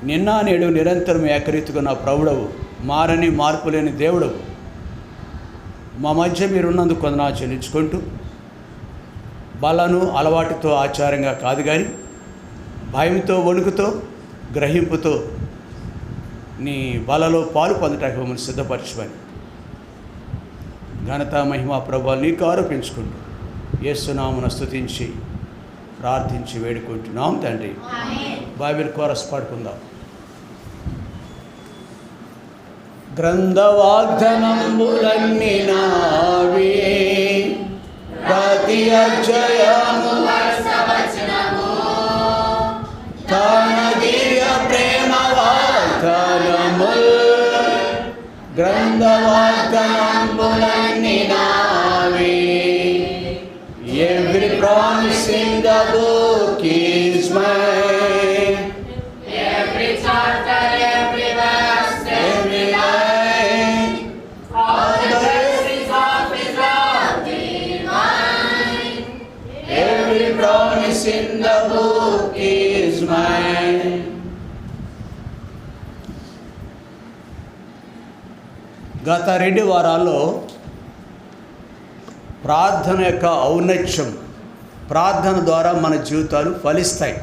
నిన్న నేడు నిరంతరం ఏకరీతిగా నా ప్రభుడవు, మారని మార్పు లేని దేవుడవు. మా మధ్య మీరున్నందుకు వందనాలు చెల్లించుకుంటూ, బలను అలవాటుతో ఆచారంగా కాదు కానీ భయంతో, వణుకుతో, గ్రహింపుతో నీ బలలో పాలు పొందటానికి మమ్మల్ని సిద్ధపరచమని ఘనత మహిమ ప్రభువులు నీకు ఆరోపించుకుంటూ యేసునామమున స్తుతించి ప్రార్థించి వేడుకుంటున్నాం తండ్రి. బైబిల్ కోరస్ పాడుకుందాం. గ్రంథ వాగ్దానములన్నీ నావే, ప్రతి అధ్యాయము తన దివ్య ప్రేమ వాగ్దానముల్. గ్రంథ వాగ్దానములన్నీ నావే. Every promise in the book is mine. Every chapter, every verse, every line, all the blessings of His love divine. Every promise in the book is mine. గత 2 వారాల్లో ప్రార్థన యొక్క ఔన్నత్యం, ప్రార్థన ద్వారా మన జీవితాలు ఫలిస్తాయి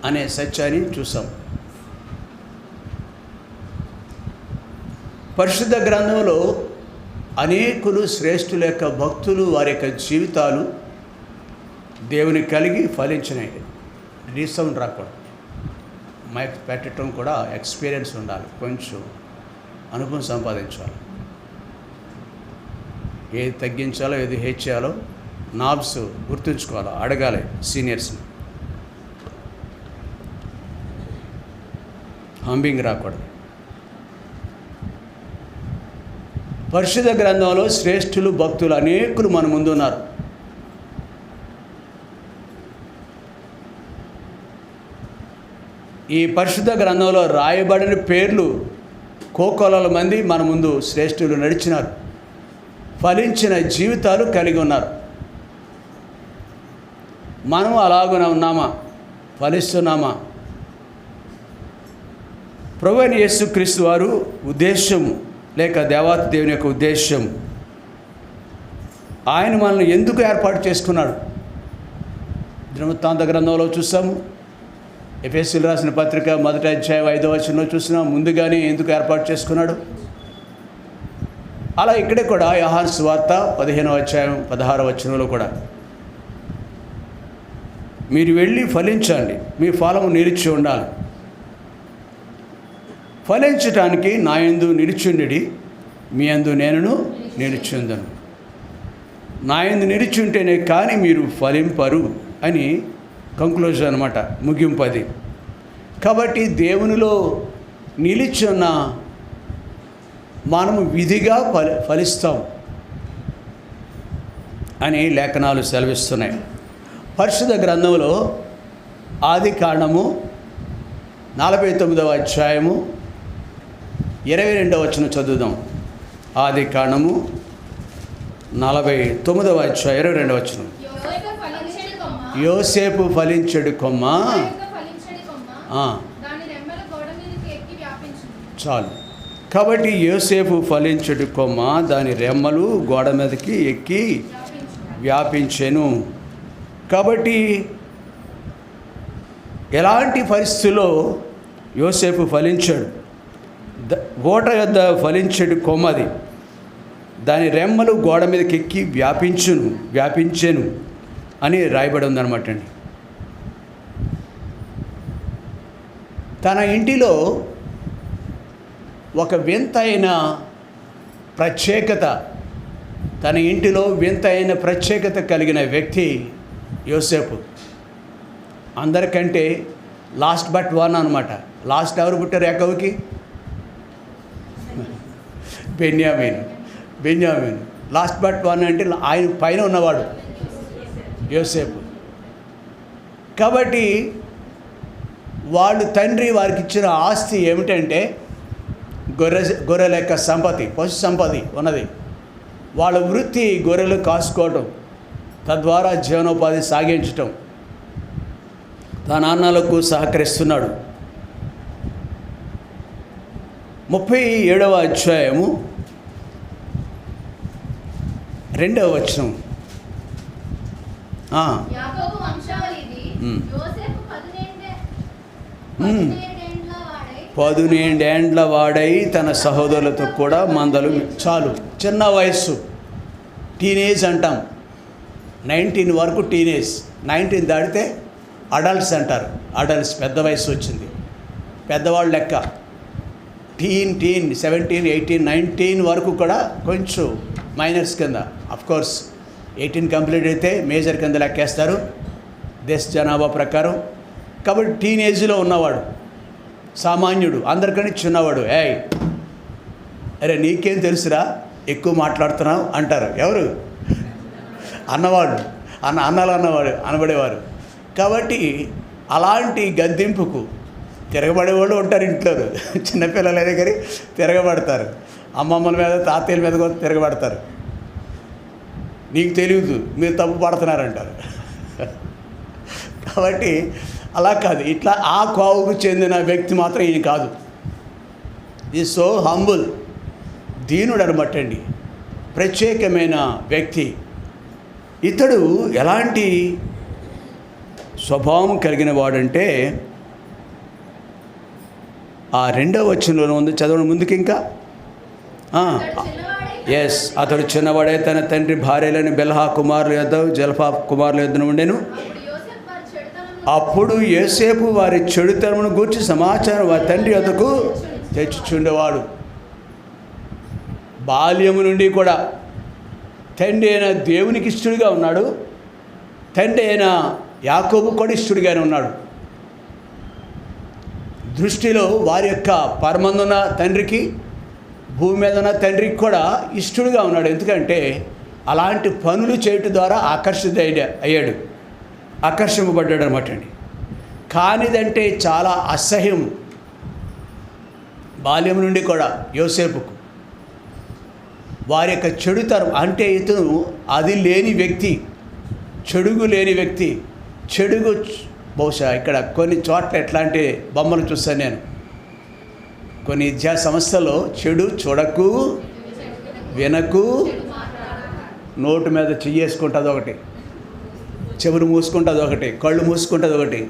అనే సత్యాన్ని చూసాం. పరిశుద్ధ గ్రంథంలో అనేకులు శ్రేష్ఠుల యొక్క భక్తులు వారి యొక్క జీవితాలు దేవుని కలిగి ఫలించినాయి. రీసౌండ్ రాకూడదు, మైక్ పెట్టడం కూడా ఎక్స్పీరియన్స్ ఉండాలి, కొంచెం అనుభవం సంపాదించాలి. ఏది తగ్గించాలో ఏది హెచ్చాలో నాబ్స్ గుర్తుంచుకోవాలో అడగాలి సీనియర్స్ని. హంబింగ్ రాకూడదు. పరిశుద్ధ గ్రంథంలో శ్రేష్ఠులు భక్తులు అనేకులు మన ముందు ఉన్నారు. ఈ పరిశుద్ధ గ్రంథంలో రాయబడిన పేర్లు కోకొల్లల మంది మన ముందు శ్రేష్ఠులు నడిచినారు, ఫలించిన జీవితాలు కలిగి ఉన్నారు. మనం అలాగున ఉన్నామా? ఫలిస్తున్నామా? ప్రభువైన యేసుక్రీస్తు వారు ఉద్దేశం లేక దేవాతి దేవుని యొక్క ఉద్దేశం, ఆయన మనల్ని ఎందుకు ఏర్పాటు చేసుకున్నాడు? దినవృత్తాంత గ్రంథంలో చూసాము. ఎఫెసీయులకు రాసిన పత్రిక 1వ అధ్యాయం 5వ వచనంలో చూసినాం. ముందుగానే ఎందుకు ఏర్పాటు చేసుకున్నాడు? అలా ఇక్కడే కూడా యోహాను సువార్త 15వ అధ్యాయం 16వ వచనంలో కూడా మీరు వెళ్ళి ఫలించండి, మీ ఫలము నిలిచి ఉండాలి. ఫలించటానికి నా యందు నిలిచుండి, మీ యందు నేనును నిలిచుందను. నా యందు నిలిచుంటేనే కానీ మీరు ఫలింపరు అని కంక్లూజన్ అనమాట, ముగింపు అది. కాబట్టి దేవునిలో నిలిచున్న మనము విధిగా ఫలిస్తాం అని లేఖనాలు సెలవిస్తున్నాయి. పరిశుద్ధ గ్రంథంలో ఆది కాండము 49వ అధ్యాయము 22వ వచనం చదువుదాం. ఆది కాండము 49వ అధ్యాయం 22వ వచనం. యోసేపు ఫలించెడు కొమ్మ. చాలు. కాబట్టి యోసేపు ఫలించెడు కొమ్మ, దాని రెమ్మలు గోడ మీదకి ఎక్కి వ్యాపించెను. కాబట్టి ఎలాంటి పరిస్థితుల్లో యోసేపు ఫలించాడు? ఓట యొద్ద ఫలించెడు కొమ్మది, దాని రెమ్మలు గోడ మీదకి ఎక్కి వ్యాపించెను అని రాయబడి ఉందన్నమాట అండి. తన ఇంటిలో ఒక వింతైన ప్రత్యేకత, తన ఇంటిలో వింతైన ప్రత్యేకత కలిగిన వ్యక్తి యోసేపు. అందరికంటే లాస్ట్ బట్ వన్ అనమాట. లాస్ట్ ఎవరు పుట్టారు యాకోబుకి? బెన్యామీన్. లాస్ట్ బట్ వన్ అంటే ఆయన పైన ఉన్నవాడు యోసేపు. కాబట్టి వాళ్ళు తండ్రి వారికి ఇచ్చిన ఆస్తి ఏమిటంటే గొర్రెల యొక్క సంపత్తి, పశు సంపత్తి ఉన్నది. వాళ్ళ వృత్తి గొర్రెలు కాసుకోవటం, తద్వారా జీవనోపాధి సాగించటం, తన అన్నలకు సహకరిస్తున్నాడు. 37వ అధ్యాయము 2వ వచనం. యాకోబు వంశావళి ఇది. యోసేపు 17 ఏండ్ల వాడై తన సహోదరులతో కూడా మందలు. చాలు, చిన్న వయస్సు, టీనేజ్ అంటాం. 19 వరకు టీనేజ్, 19 దాటితే అడల్ట్స్ అంటారు. అడల్ట్స్, పెద్ద వయసు వచ్చింది, పెద్దవాళ్ళు లెక్క. టీన్ 17, 18, 19 వరకు కూడా కొంచెం మైనర్స్ కింద. అఫ్కోర్స్ 18 కంప్లీట్ అయితే మేజర్ కింద లెక్కేస్తారు దేశ జనాభా ప్రకారం. కాబట్టి టీనేజ్లో ఉన్నవాడు సామాన్యుడు, అందరికని చిన్నవాడు. అరే నీకేం తెలుసురా, ఎక్కువ మాట్లాడుతున్నావు అంటారు. ఎవరు? అన్నవాడు, అన్నలు అనబడేవారు. కాబట్టి అలాంటి గద్దింపుకు తిరగబడేవాళ్ళు ఉంటారు ఇంట్లో. చిన్నపిల్లల దగ్గర తిరగబడతారు, అమ్మమ్మల మీద తాతయ్యల మీద కూడా తిరగబడతారు. నీకు తెలియదు, మీరు తప్పు పడుతున్నారంటారు. కాబట్టి అలా కాదు, ఇట్లా ఆ కోవకు చెందిన వ్యక్తి మాత్రం ఈయన కాదు. ఈ సో హంబుల్, దీనుడు అనమాటండి, ప్రత్యేకమైన వ్యక్తి. ఇతడు ఎలాంటి స్వభావం కలిగిన వాడంటే ఆ 2వ వచనంలో ఉంది, చదవడం ముందుకి ఇంకా. అతడు చిన్నవాడే తన తండ్రి భార్యలని బెల్హా కుమారుల యొద్ద జల్ఫా కుమారుల యొద్దన ఉండెను. అప్పుడు యోసేపు వారి చెడుతనమును గూర్చి సమాచారం వారి తండ్రి యొద్దకు తెచ్చుచుండేవాడు. బాల్యము నుండి కూడా తండ్రి అయిన దేవునికి ఇష్టడుగా ఉన్నాడు, తండ్రి అయిన యాకోబు కూడా ఇష్టడుగానే ఉన్నాడు. దృష్టిలో వారి యొక్క పరమందున తండ్రికి, భూమి మీద ఉన్న తండ్రికి కూడా ఇష్టడుగా ఉన్నాడు. ఎందుకంటే అలాంటి పనులు చేయటం ద్వారా అయ్యాడు, ఆకర్షింపబడ్డాడు అనమాట అండి. కానిదంటే చాలా అసహ్యం బాల్యం నుండి కూడా యోసేపుకు. వారి యొక్క చెడుతరం అంటే ఇతను అది లేని వ్యక్తి, చెడుగు లేని వ్యక్తి. చెడుగు బహుశా ఇక్కడ కొన్ని చోట్ల ఎట్లాంటి బొమ్మలు చూస్తాను నేను. కొన్ని విద్యా సంస్థల్లో చెడు చూడకు, వినకు, నోటు మీద చెయ్యేసుకుంటుంది ఒకటి, చెవులు మూసుకుంటుంది ఒకటి, కళ్ళు మూసుకుంటుంది ఒకటి.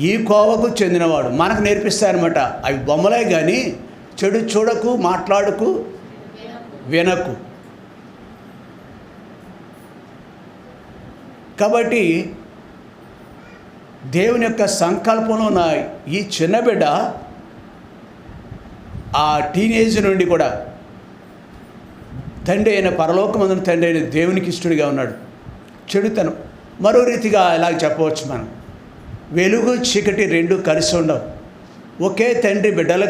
ఈ కోవకు చెందినవాడు మనకు నేర్పిస్తారనమాట. అవి బొమ్మలే కానీ చెడు చూడకు, మాట్లాడకు, వినకు. కాబట్టి దేవుని యొక్క సంకల్పంలో ఉన్న ఈ చిన్న బిడ్డ ఆ టీనేజ్ నుండి కూడా తండ్రి అయిన పరలోకమందున తండ్రి అయిన దేవునికి ఇష్టడిగా ఉన్నాడు. చెడుతనం మరో రీతిగా ఇలాగ చెప్పవచ్చు మనం, వెలుగు చీకటి రెండు కలిసి ఉండవు. ఒకే తండ్రి బిడ్డలు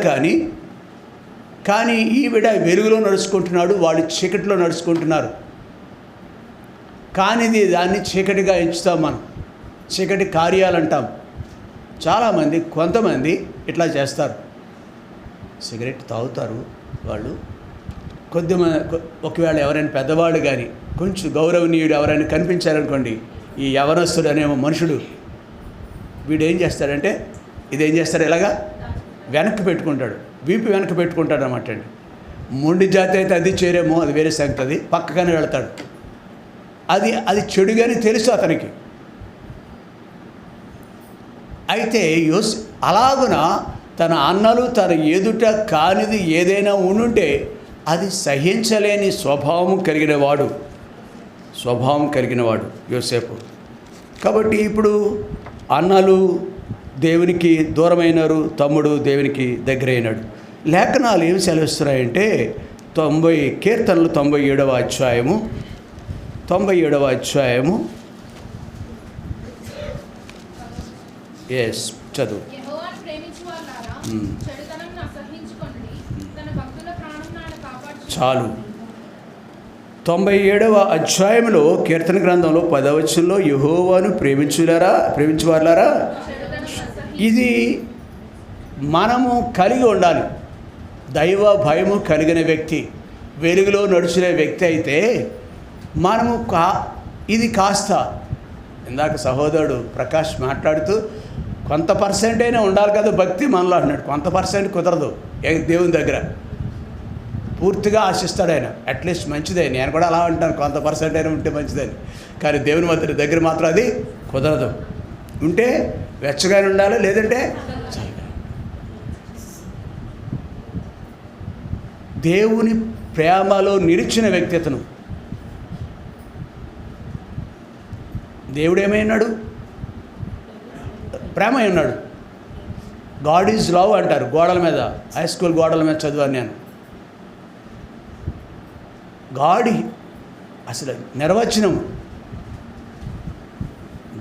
కానీ ఈ బిడ్డ వెలుగులో నడుచుకుంటున్నాడు, వాళ్ళు చీకటిలో నడుచుకుంటున్నారు. కానిది దాన్ని చీకటిగా ఎంచుతాం మనం, చీకటి కార్యాలంటాం. చాలామంది, కొంతమంది ఇట్లా చేస్తారు. సిగరెట్ తాగుతారు వాళ్ళు. కొద్దిమంది ఒకవేళ ఎవరైనా పెద్దవాళ్ళు కానీ కొంచెం గౌరవనీయుడు ఎవరైనా కనిపించారనుకోండి, ఈ యవనస్తుడు అనే మనుషుడు వీడు ఏం చేస్తాడంటే ఇదేం చేస్తాడు, ఇలాగా వెనక్కి పెట్టుకుంటాడు, వీపు వెనక్కి పెట్టుకుంటాడు అన్నమాట అండి. మొండి జాతి అయితే అది చేరేమో, అది వేరే సంగతి, అది పక్కగానే వెళ్తాడు. అది చెడుగాని తెలుసు అతనికి. అయితే అలాగున తన అన్నలు తన ఎదుట కానిది ఏదైనా ఉండుంటే అది సహించలేని స్వభావం కలిగినవాడు యోసేపు. కాబట్టి ఇప్పుడు అన్నలు దేవునికి దూరమైనారు, తమ్ముడు దేవునికి దగ్గరైనాడు. లేఖనాలు ఏమి సెలవిస్తున్నాయంటే 97వ అధ్యాయము చదువు. చాలు. 97వ అధ్యాయంలో కీర్తన గ్రంథంలో 10వ వచనంలో యెహోవాను ప్రేమించువారులారా, ఇది మనము కలిగి ఉండాలి. దైవ భయము కలిగిన వ్యక్తి, వెలుగులో నడిచిన వ్యక్తి అయితే మనము ఇది కాస్త ఇందాక సహోదరుడు ప్రకాష్ మాట్లాడుతూ కొంత పర్సెంట్ అయినా ఉండాలి కదా భక్తి మనలో అన్నాడు. కొంత పర్సెంట్ కుదరదు దేవుని దగ్గర, పూర్తిగా ఆశిస్తాడు ఆయన. అట్లీస్ట్ మంచిదే, నేను కూడా అలా అంటాను, కొంత పర్సెంట్ అయినా ఉంటే మంచిదని. కానీ దేవుని దగ్గర మాత్రం అది కుదరదు. ఉంటే వెచ్చగానే ఉండాలి, లేదంటే చల్లగా. దేవుని ప్రేమలో నిలిచిన వ్యక్తి అతను. దేవుడు ఏమైనాడు? ప్రేమ ఉన్నాడు. గాడ్ ఈజ్ లవ్ అంటారు గోడల మీద, హై స్కూల్ గోడల మీద చదివాను నేను. గాడి అసలు నిర్వచనం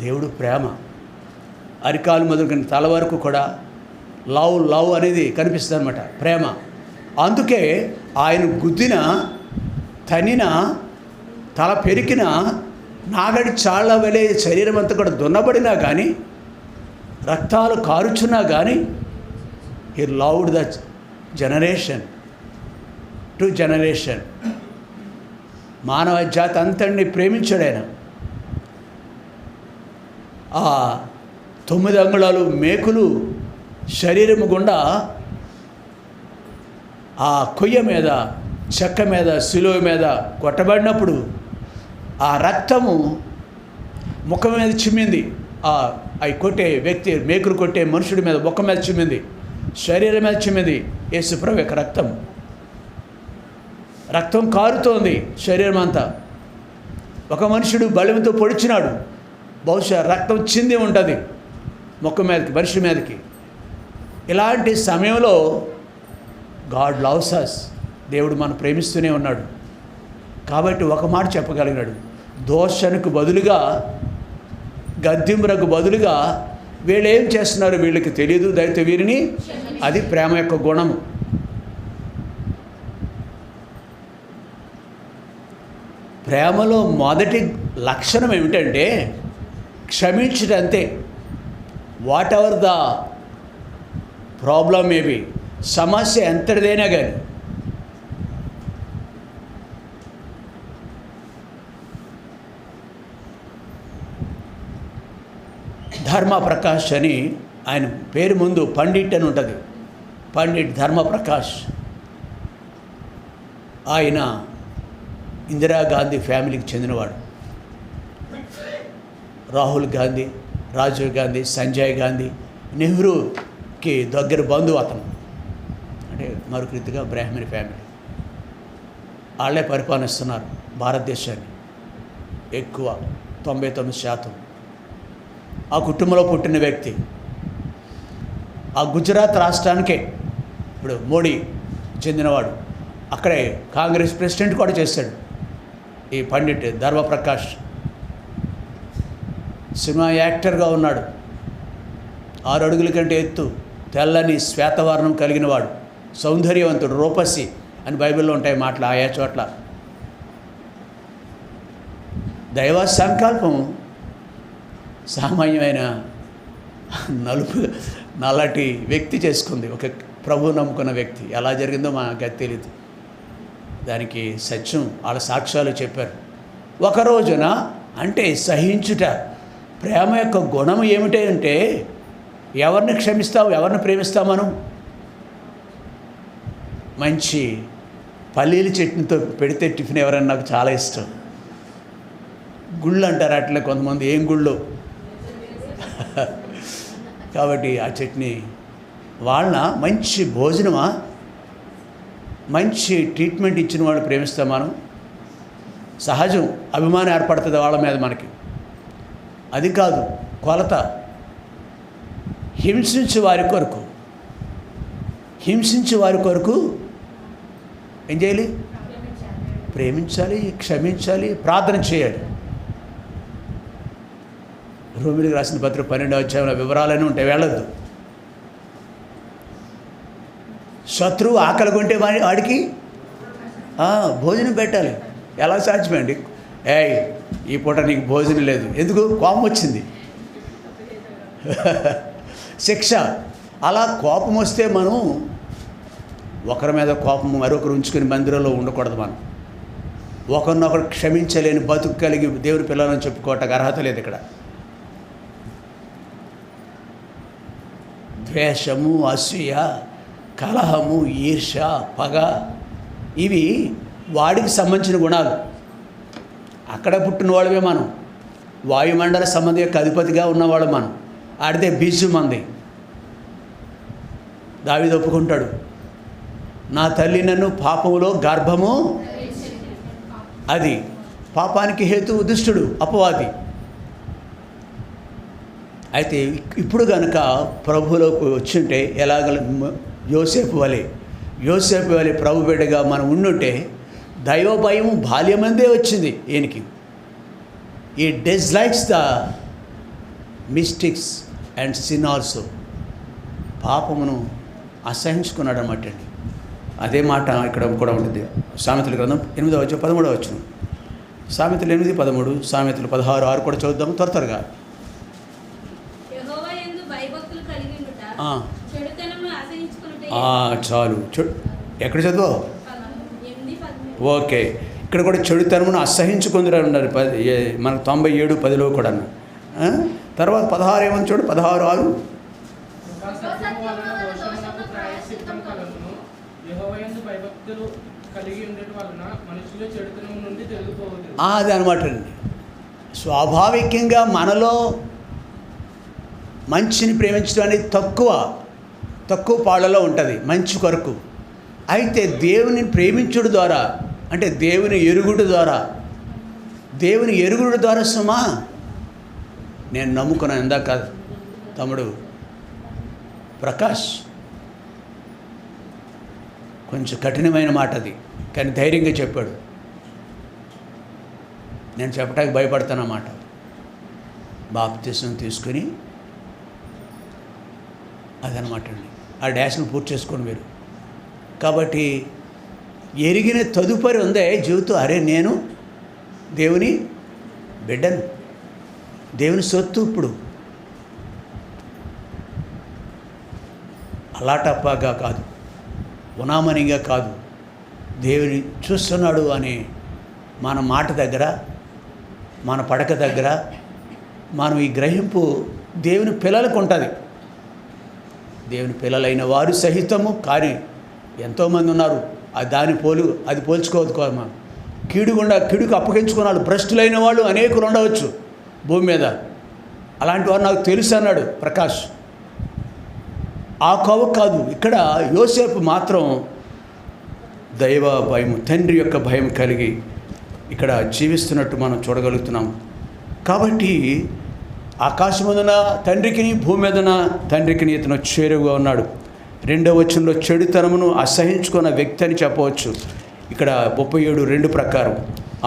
దేవుడు ప్రేమ. అరికాలు మొదలుకొని తల వరకు కూడా లవ్ అనేది కనిపిస్తుంది అనమాట, ప్రేమ. అందుకే ఆయన గుద్దిన, తనిన, తల పెరికిన, నాగడి చాళ్ళ వలె శరీరం అంతా కూడా దున్నబడినా కానీ, రక్తాలు కారుచున్నా కానీ, he loved the generation to generation. మానవ జాతి అంతటిని ప్రేమించాడు ఆయన. ఆ 9 అంగుళాలు మేకులు శరీరము గుండా ఆ కొయ్య మీద, చెక్క మీద, శిలువ మీద కొట్టబడినప్పుడు ఆ రక్తము ముఖం మీద చిమ్మింది. అవి కొట్టే వ్యక్తి, మేకులు కొట్టే మనుషుడి మీద, ముఖం మీద చిమ్మింది, శరీరం మీద చిమ్మింది. యేసుప్రభు యొక్క రక్తం కారుతోంది శరీరం అంతా. ఒక మనుషుడు బలముతో పొడిచినాడు, బహుశా రక్తం చింది ఉంటుంది ముఖం మీదకి, మనిషి మీదకి. ఇలాంటి సమయంలో గాడ్ లవ్స్ అస్, దేవుడు మనం ప్రేమిస్తూనే ఉన్నాడు. కాబట్టి ఒక మాట చెప్పగలిగినాడు, దోషణకు బదులుగా, గద్దింపునకు బదులుగా వీళ్ళు ఏం చేస్తున్నారు వీళ్ళకి తెలియదు, దయతో వీరిని. అది ప్రేమ యొక్క గుణము. ప్రేమలో మొదటి లక్షణం ఏమిటంటే క్షమించడం. అంతే. What ever the problem maybe, సమస్య ఎంతటిదైనా కానీ ధర్మప్రకాష్ అని ఆయన పేరు ముందు పండిట్ అని ఉంటుంది, పండిట్ ధర్మప్రకాష్. ఆయన ఇందిరాగాంధీ ఫ్యామిలీకి చెందినవాడు. రాహుల్ గాంధీ, రాజీవ్ గాంధీ, సంజయ్ గాంధీ, నెహ్రూకి దగ్గర బంధువు అతను. అంటే మరొక రీతిగా బ్రాహ్మణి ఫ్యామిలీ. వాళ్ళే పరిపాలిస్తున్నారు భారతదేశాన్ని ఎక్కువ, 99%. ఆ కుటుంబంలో పుట్టిన వ్యక్తి. ఆ గుజరాత్ రాష్ట్రానికే ఇప్పుడు మోడీ చెందినవాడు. అక్కడే కాంగ్రెస్ ప్రెసిడెంట్ కూడా చేశాడు ఈ పండిట్ ధర్మప్రకాష్. సినిమా యాక్టర్గా ఉన్నాడు. 6 అడుగుల కంటే ఎత్తు, తెల్లని శ్వేతవర్ణం కలిగిన వాడు, సౌందర్యవంతుడు, రూపసి అని బైబిల్లో ఉంటాయి మాటలు ఆయా చోట్ల. దైవ సంకల్పం సామాన్యమైన నల్లటి వ్యక్తి చేసుకుంది, ఒక ప్రభువు నమ్ముకున్న వ్యక్తి. ఎలా జరిగిందో మాకు తెలియదు. దానికి సత్యం వాళ్ళ సాక్ష్యాలు చెప్పారు. ఒక రోజున అంటే సహించుట, ప్రేమ యొక్క గుణం ఏమిటి అంటే ఎవరిని క్షమిస్తావు, ఎవరిని ప్రేమిస్తావు మనం? మంచి పల్లీల చట్నీతో పెడితే టిఫిన్ ఎవరైనా నాకు చాలా ఇష్టం. గుళ్ళు అంటారు అట్లే కొంతమంది, ఏం గుళ్ళు. కాబట్టి ఆ చట్నీ వాళ్ళ మంచి భోజనమా, మంచి ట్రీట్మెంట్ ఇచ్చిన వాళ్ళు ప్రేమిస్తాం మనం. సహజం, అభిమానం ఏర్పడుతుంది వాళ్ళ మీద మనకి. అది కాదు కొలత. హింసించే వారి కొరకు ఏం చేయాలి? ప్రేమించాలి, క్షమించాలి, ప్రార్థన చేయాలి. రోమిలికి రాసిన పత్రిక 12వ అధ్యాయంలో వివరాలన్నీ ఉంటాయి, వెళ్ళొద్దు. శత్రువు ఆకలి కొంటే వాడికి భోజనం పెట్టాలి. ఎలా సాధ్యమండి? ఈ పూట నీకు భోజనం లేదు, ఎందుకు? కోపం వచ్చింది. శిక్ష. అలా కోపం వస్తే మనం ఒకరి మీద కోపం మరొకరు ఉంచుకుని మందిరంలో ఉండకూడదు. మనం ఒకరినొకరు క్షమించలేని బతుకు కలిగి దేవుని పిల్లలని చెప్పుకోవటానికి అర్హత లేదు ఇక్కడ. ద్వేషము, అసూయ, కలహము, ఈర్ష, పగ, ఇవి వాడికి సంబంధించిన గుణాలు. అక్కడ పుట్టిన వాళ్ళమే మనం. వాయుమండల సంబంధి యొక్క అధిపతిగా ఉన్నవాడు మనం. ఆడితే బీజం మంది. దావీదు ఒప్పుకుంటాడు, నా తల్లి నన్ను పాపములో గర్భము, అది పాపానికి హేతువు దుష్టుడు, అపవాది. అయితే ఇప్పుడు కనుక ప్రభువులోకి వచ్చుంటే ఎలాగ యోసేపు వలె ప్రభు బిడ్డగా మనం ఉండుంటే దైవ భయం బాల్యమందే వచ్చింది ఈయనకి. ఈ dislikes the mistakes and sin also. పాపమును అసహించుకున్నాడు అన్నమాట అండి. అదే మాట ఇక్కడ కూడా ఉంటుంది. సామెతల గ్రంథం 8:13. సామెతలు 8:13, సామెతలు 16:6 కూడా చదువుదాం త్వరగా. చాలు. ఎక్కడ చదువు? ఓకే. ఇక్కడ కూడా చెడుతనమును అసహించుకుందరు అన్నారు. మనకు 97:10 కూడా. తర్వాత 16 ఏమని చూడు, 16:6. అది అనమాట అండి. స్వాభావికంగా మనలో మంచిని ప్రేమించడం అనేది తక్కువ పాళ్ళలో ఉంటుంది, మంచి కొరకు. అయితే దేవుని ప్రేమించుడు ద్వారా, అంటే దేవుని ఎరుగుడు ద్వారా సుమా నేను నమ్ముకున్నాను. ఇందాక తమ్ముడు ప్రకాష్ కొంచెం కఠినమైన మాట అది, కానీ ధైర్యంగా చెప్పాడు. నేను చెప్పడానికి భయపడతానన్నమాట. బాప్తిసం తీసుకుని అదనమాట అండి. ఆ డాష్ను పూర్తి చేసుకోండి మీరు. కాబట్టి ఎరిగిన తదుపరి ఉందే జీవితం, అరే నేను దేవుని బిడ్డను, దేవుని సొత్తు. ఇప్పుడు అలాటప్పాగా కాదు, ఉనామనిగా కాదు, దేవుని చూస్తున్నాడు అని మన మాట దగ్గర, మన పడక దగ్గర మనం ఈ గ్రహింపు దేవుని పిల్లలకు ఉంటుంది. దేవుని పిల్లలైన వారు సహితము, కానీ ఎంతోమంది ఉన్నారు అది పోల్చుకోవద్దు. మనం కీడుకు అప్పగించుకున్నాడు భ్రష్టులైన వాళ్ళు అనేకులు ఉండవచ్చు భూమి మీద. అలాంటి వారు నాకు తెలుసు అన్నాడు ప్రకాష్. ఆ కోవ కాదు. ఇక్కడ యోసేపు మాత్రం దైవ భయం, తండ్రి యొక్క భయం కలిగి ఇక్కడ జీవిస్తున్నట్టు మనం చూడగలుగుతున్నాం. కాబట్టి ఆకాశమున తండ్రికి, భూమి మీదన తండ్రికి ఇతను చేరువుగా ఉన్నాడు. 2వ వచనంలో చెడుతనమును అసహించుకున్న వ్యక్తి అని చెప్పవచ్చు. ఇక్కడ 37:2 ప్రకారం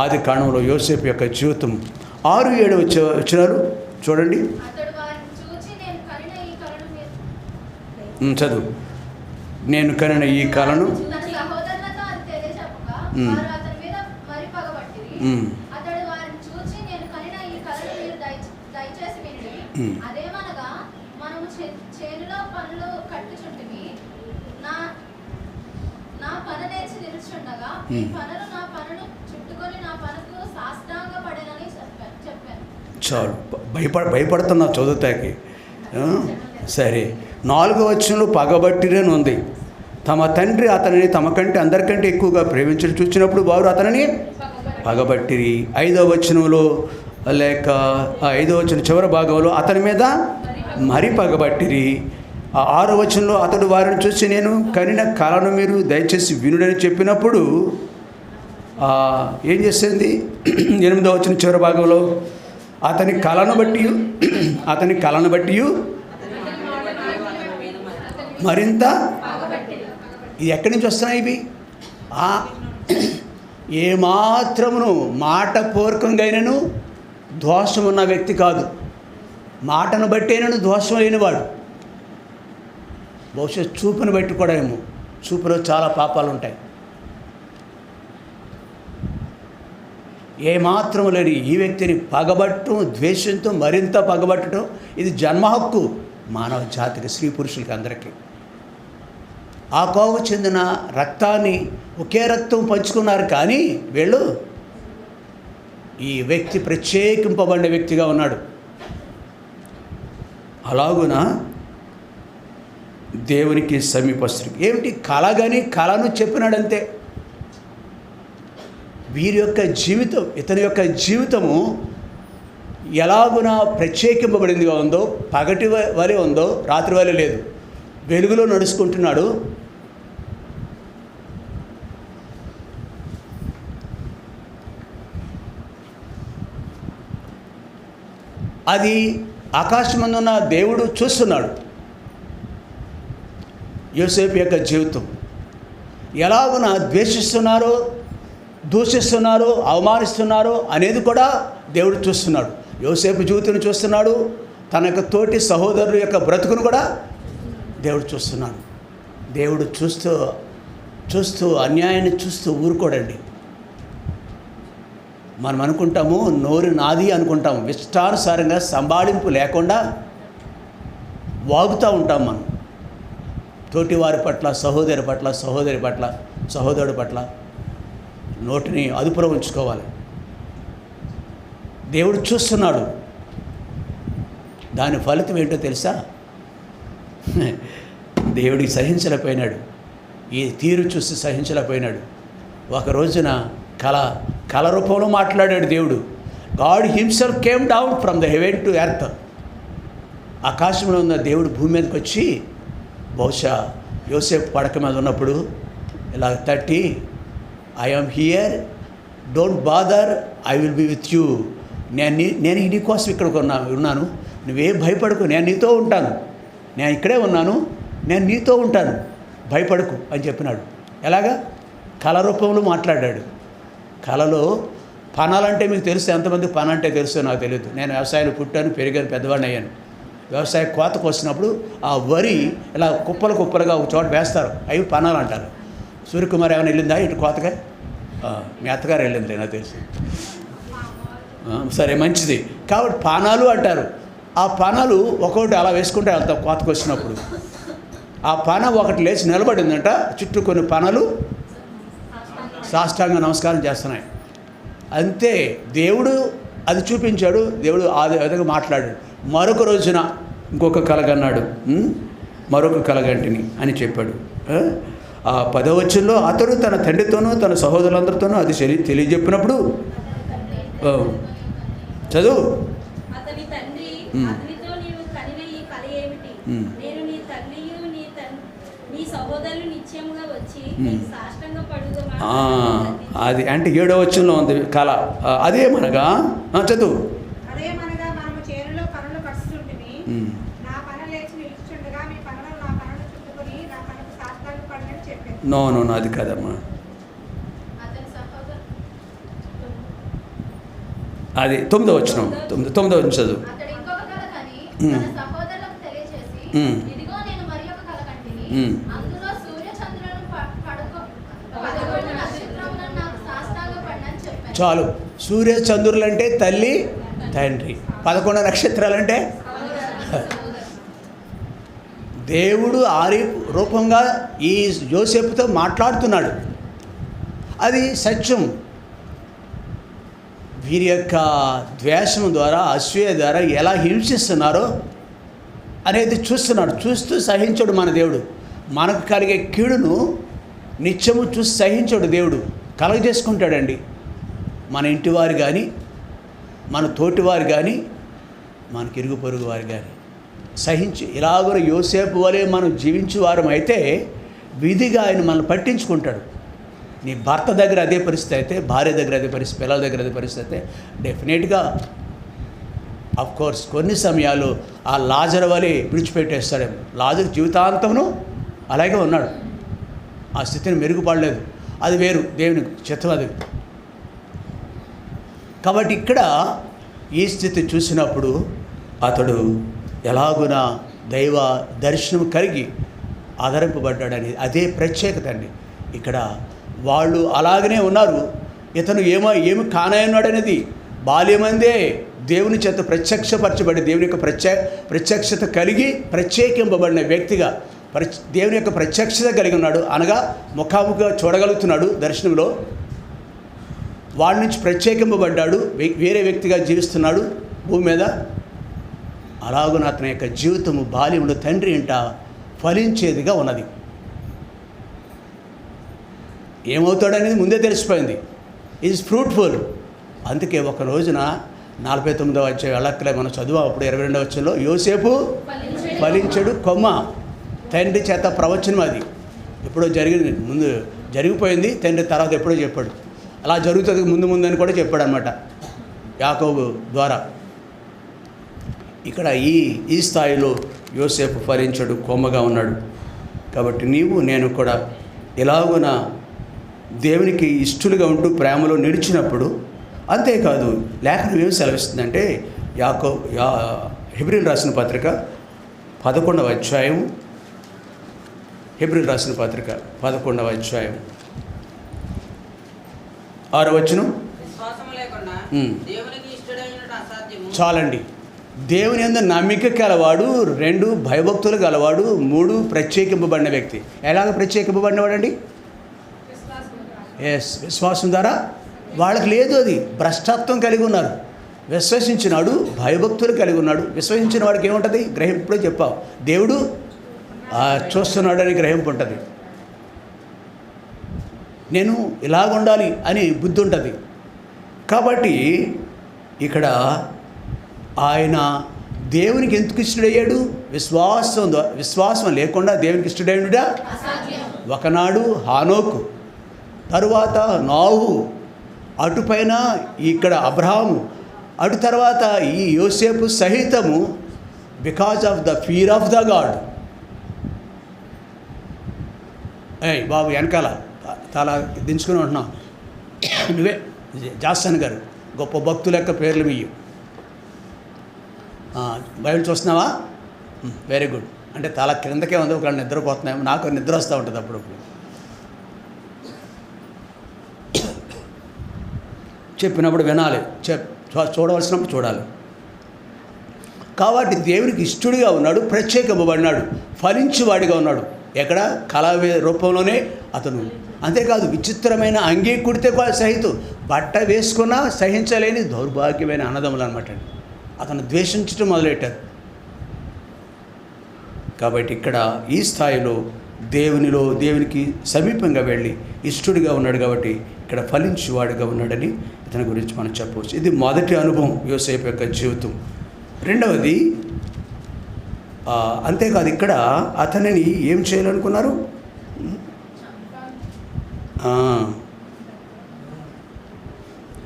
ఆది కాండంలో యోసేపు యొక్క జీవితం. 6-7 వచనాలు చూడండి. చదువు. నేను కనిన ఈ కలను అదేమనగా మనము చేనులో పనులు కట్టుచుంటిమి, నా పన నేర్చి నిలుచుండగా ఈ పనులు నా పనును చుట్టుకొని నా పనుకు సాష్టాంగ పడేనని చెప్పాను. చాలు. భయపడుతున్నావు చదువుతాకి. సరే. 4వ వచనంలో పగబట్టిరని ఉంది. తమ తండ్రి అతనిని తమ కంటే అందరికంటే ఎక్కువగా ప్రేమించడం చూసినప్పుడు వారు అతనిని పగబట్టిరి. 5వ వచనంలో లేక 5వ వచనం చివరి భాగంలో అతని మీద మరి పగబట్టిరి. 6వ వచనంలో అతడు వారిని చూసి నేను కనిన కలను మీరు దయచేసి వినుడని చెప్పినప్పుడు ఏం చేసింది? 8వ వచనం చివరి భాగంలో అతని కలను బట్టి మరింత. ఇది ఎక్కడి నుంచి వస్తున్నాయి ఇవి? ఏమాత్రమును మాట పూర్వకంగానూ దోషం ఉన్న వ్యక్తి కాదు. మాటను బట్టేనను దోషం లేనివాడు. బహుశా చూపును బట్టి కూడా ఏమో. చూపులో చాలా పాపాలు ఉంటాయి. ఏమాత్రం లేని ఈ వ్యక్తిని పగబట్టడం, ద్వేషంతో మరింత పగబట్టడం ఇది జన్మ హక్కు మానవ జాతికి, స్త్రీ పురుషులకి అందరికీ. ఆ కోవకు చెందిన రక్తాన్ని ఒకే రక్తం పంచుకున్నారు, కానీ వీళ్ళు ఈ వ్యక్తి ప్రత్యేకింపబడిన వ్యక్తిగా ఉన్నాడు. అలాగున దేవునికి సమీపస్తుడు. ఏమిటి కలగని కలను చెప్పినాడంతే. వీరి యొక్క జీవితం, ఇతని యొక్క జీవితము ఎలాగున ప్రత్యేకింపబడిందిగా ఉందో, పగటి వలె ఉందో, రాత్రి వలె లేదు. వెలుగులో నడుచుకుంటున్నాడు. అది ఆకాశమందున్న దేవుడు చూస్తున్నాడు. యోసేపు యొక్క జీవితం ఎలాగున ద్వేషిస్తున్నారో, దూషిస్తున్నారో, అవమానిస్తున్నారో అనేది కూడా దేవుడు చూస్తున్నాడు. యోసేపు జీవితం చూస్తున్నాడు. తన యొక్క తోటి సహోదరుల యొక్క బ్రతుకును కూడా దేవుడు చూస్తున్నాడు. దేవుడు చూస్తూ అన్యాయాన్ని చూస్తూ ఊరుకోడండి. మనం అనుకుంటాము నోరు నాది అనుకుంటాము. ఇష్టానుసారంగా సంబాళింపు లేకుండా వాగుతూ ఉంటాం మనం. తోటివారి పట్ల, సహోదరి పట్ల, సహోదరుడి పట్ల నోటిని అదుపులో ఉంచుకోవాలి. దేవుడు చూస్తున్నాడు. దాని ఫలితం ఏంటో తెలుసా? దేవుడికి సహించలేకపోయినాడు. ఈ తీరు చూసి సహించలేకపోయినాడు. ఒక రోజున కళ రూపంలో మాట్లాడాడు దేవుడు. God himself came down from the heaven to earth. ఆకాశంలో ఉన్న దేవుడు భూమి మీదకి వచ్చి బహుశా యోసేపు పడక మీద ఉన్నప్పుడు ఇలా తట్టి, I am here, don't bother, I will be with you. నేను నీ కోసం ఇక్కడ ఉన్నాను, నువ్వేం భయపడకు, నేను నీతో ఉంటాను, నేను ఇక్కడే ఉన్నాను, నేను నీతో ఉంటాను, భయపడకు అని చెప్పినాడు. ఎలాగా? కళ రూపంలో మాట్లాడాడు. కళలో పనాలంటే మీకు తెలుసు, ఎంతమంది పన అంటే తెలుసో నాకు తెలియదు. నేను వ్యవసాయంలో పుట్టాను, పెరిగాను, పెద్దవాడిని అయ్యాను. వ్యవసాయ కోతకు వచ్చినప్పుడు ఆ వరి ఇలా కుప్పలుగా ఒక చోట వేస్తారు, అవి పనాలు అంటారు. సూర్యకుమార్ ఏమైనా వెళ్ళిందా ఇటు కోతగా? మీ అత్తగారు వెళ్ళింది నాకు తెలుసు. సరే, మంచిది. కాబట్టి పానాలు అంటారు. ఆ పానాలు ఒక్కొక్కటి అలా వేసుకుంటే వెళ్తాం కోతకు వచ్చినప్పుడు. ఆ పాన ఒకటి లేచి నిలబడిందంట, చుట్టూ కొన్ని పానాలు సాష్టాంగ నమస్కారం చేస్తున్నాయి. అంతే, దేవుడు అది చూపించాడు. దేవుడు ఆ విధంగా మాట్లాడాడు. మరొక రోజున ఇంకొక కలగన్నాడు, మరొక కలగంటిని అని చెప్పాడు. ఆ 10వ వచనంలో అతడు తన తండ్రితోనూ తన సహోదరులందరితోనూ అది తెలియజెప్పినప్పుడు చదువు. అతని తండ్రి అతనితో నీవు కనిన ఈ కల ఏమిటి? నేను నీ తల్లియు నీ సహోదరులు నిశ్చయముగా వచ్చి నీకు సాష్టాంగ పడుదుమా? అది అంటే 7వ వచనంలో ఉంది కళ. అదేమనగా చదువు. అదేమనగా మనము చేనులో పనులు కడుస్తుంటిమి, నా పన లేచి నిలుచుండగా మీ పనులు నా పనులు చుట్టుకొని నా పనులకు సాష్టాంగ పడని చెప్పాను. నో అది కాదమ్మా. అది 9వ వచనం, 9వ వచనం చదువు. అతడు ఇంకొక కల కని తన సహోదరులకు తెలియజేసి, ఇదిగో నేను మరి ఒక కల కంటిని, అందులో సూర్య చంద్రులను పదకొండు నక్షత్రములను నాకు సాష్టాంగపడినని చెప్పాను. చాలు. సూర్య చంద్రులు అంటే తల్లి తండ్రి, 11 నక్షత్రాలు అంటే దేవుడు ఆరి రూపంగా ఈ యోసేపుతో మాట్లాడుతున్నాడు. అది సత్యం. వీరి యొక్క ద్వేషం ద్వారా, అసూయ ద్వారా ఎలా హింసిస్తున్నారో అనేది చూస్తున్నాడు. చూస్తూ సహించడు మన దేవుడు. మనకు కలిగే కీడును నిత్యము చూసి సహించడు దేవుడు. కలగజేసుకుంటాడండి. మన ఇంటివారు కానీ, మన తోటివారు కానీ, మనకి ఇరుగు పొరుగు వారు కానీ సహించి ఇలాగ యోసేపు వలె మనం జీవించేవారం అయితే విధిగా ఆయన మనల్ని పట్టించుకుంటాడు. నీ భర్త దగ్గర అదే పరిస్థితి అయితే, భార్య దగ్గర అదే పరిస్థితి, పిల్లల దగ్గర అదే పరిస్థితి అయితే డెఫినెట్గా కోర్స్ కొన్ని సమయాలు ఆ లాజరు వలె విడిచిపెట్టేస్తాడేమో. లాజరు జీవితాంతమును అలాగే ఉన్నాడు. ఆ స్థితిని మెరుగుపడలేదు. అది వేరు, దేవుని చిత్తం అది. కాబట్టి ఇక్కడ ఈ స్థితి చూసినప్పుడు అతడు ఎలాగున దైవ దర్శనం కలిగి ఆదరింపబడ్డాడని అదే ప్రత్యేకత అండి. ఇక్కడ వాళ్ళు అలాగనే ఉన్నారు. ఇతను ఏమి కానాయన్నాడనేది బాల్యమందే దేవుని చేత ప్రత్యక్షపరచబడి దేవుని యొక్క ప్రత్యక్షత కలిగి ప్రత్యేకింపబడిన వ్యక్తిగా దేవుని యొక్క ప్రత్యక్షత కలిగి ఉన్నాడు. అనగా ముఖాముఖిగా చూడగలుగుతున్నాడు దర్శనంలో. వాడి నుంచి ప్రత్యేకింపబడ్డాడు, వేరే వ్యక్తిగా జీవిస్తున్నాడు భూమి మీద. అలాగున అతని యొక్క జీవితము బాల్యంలో తండ్రి ఇంట ఫలించేదిగా ఉన్నది. ఏమవుతాడనేది ముందే తెలిసిపోయింది. Is fruitful. అందుకే ఒక రోజున 49వ అధ్యాయం వెళ్ళక్కలే మనం చదువు అప్పుడు 22వ అధ్యాయంలో యోసేపు ఫలించడు కొమ్మ. తండ్రి చేత ప్రవచనం అది ఎప్పుడో జరిగింది, ముందు జరిగిపోయింది. తండ్రి తర్వాత ఎప్పుడో చెప్పాడు అలా జరుగుతుంది ముందు అని కూడా చెప్పాడు అనమాట యాకోబు ద్వారా. ఇక్కడ ఈ స్థాయిలో యోసేపు ఫలించడు కొమ్మగా ఉన్నాడు. కాబట్టి నీవు నేను కూడా ఎలాగున దేవునికి ఇష్టలుగా ఉంటూ ప్రేమలో నిలిచినప్పుడు, అంతేకాదు లేఖనం ఏమి సెలవిస్తుందంటే హెబ్రీలు రాసిన పత్రిక 11వ అధ్యాయం, హెబ్రీలు రాసిన పత్రిక 11వ అధ్యాయం 6వ వచనం. చాలండి. దేవుని యందు నమ్మిక గలవాడు, 2 భయభక్తులు గలవాడు, 3 ప్రత్యేకింపబడిన వ్యక్తి. ఎలాగ ప్రత్యేకింపబడినవాడండి? విశ్వాసం ద్వారా. వాళ్ళకి లేదు, అది భ్రష్టత్వం కలిగి ఉన్నారు. విశ్వసించినాడు, భయభక్తులు కలిగి ఉన్నాడు. విశ్వసించిన వాడికి ఏముంటుంది? గ్రహింపుడే చెప్పావు, దేవుడు చూస్తున్నాడు అని గ్రహింపు ఉంటుంది. నేను ఇలాగ ఉండాలి అని బుద్ధి ఉంటుంది. కాబట్టి ఇక్కడ ఆయన దేవునికి ఎందుకు ఇష్టడయ్యాడు? విశ్వాసం లేకుండా దేవునికి ఇష్టడయ్యాడుడా? ఒకనాడు హానోకు, తరువాత నాహు, అటుపైన ఇక్కడ అబ్రహాము, అటు తర్వాత ఈ యోసేపు సహితము because of the fear of the God. బాబు వెనకాల చాలా దించుకుని ఉంటున్నాం. నువ్వే జాస్టన్ గారు గొప్ప భక్తుల యొక్క పేర్లు మీయు. బైబిల్ చూస్తున్నావా? Very good. అంటే తల క్రిందకే ఉంది, ఒకళ్ళు నిద్రపోతున్నాయేమో. నాకు నిద్ర వస్తూ ఉంటుంది అప్పుడప్పుడు. చెప్పినప్పుడు వినాలి, చూడవలసినప్పుడు చూడాలి. కాబట్టి దేవునికి ఇష్టడిగా ఉన్నాడు, ప్రత్యేకింపబడినాడు, ఫలించువాడిగా ఉన్నాడు. ఎక్కడ? కళ రూపంలోనే అతను. అంతేకాదు విచిత్రమైన అంగీ కుడితే సహితం బట్ట వేసుకున్నా సహించలేని దౌర్భాగ్యమైన అన్నదమ్ములు అనమాట. అతను ద్వేషించడం మొదలెట్టారు. కాబట్టి ఇక్కడ ఈ స్థాయిలో దేవునికి సమీపంగా వెళ్ళి ఇష్టడిగా ఉన్నాడు. కాబట్టి ఇక్కడ ఫలించువాడిగా ఉన్నాడని ఇతని గురించి మనం చెప్పవచ్చు. ఇది మొదటి అనుభవం యోసేపు యొక్క జీవితం. రెండవది, అంతేకాదు ఇక్కడ అతనిని ఏం చేయాలనుకున్నారు?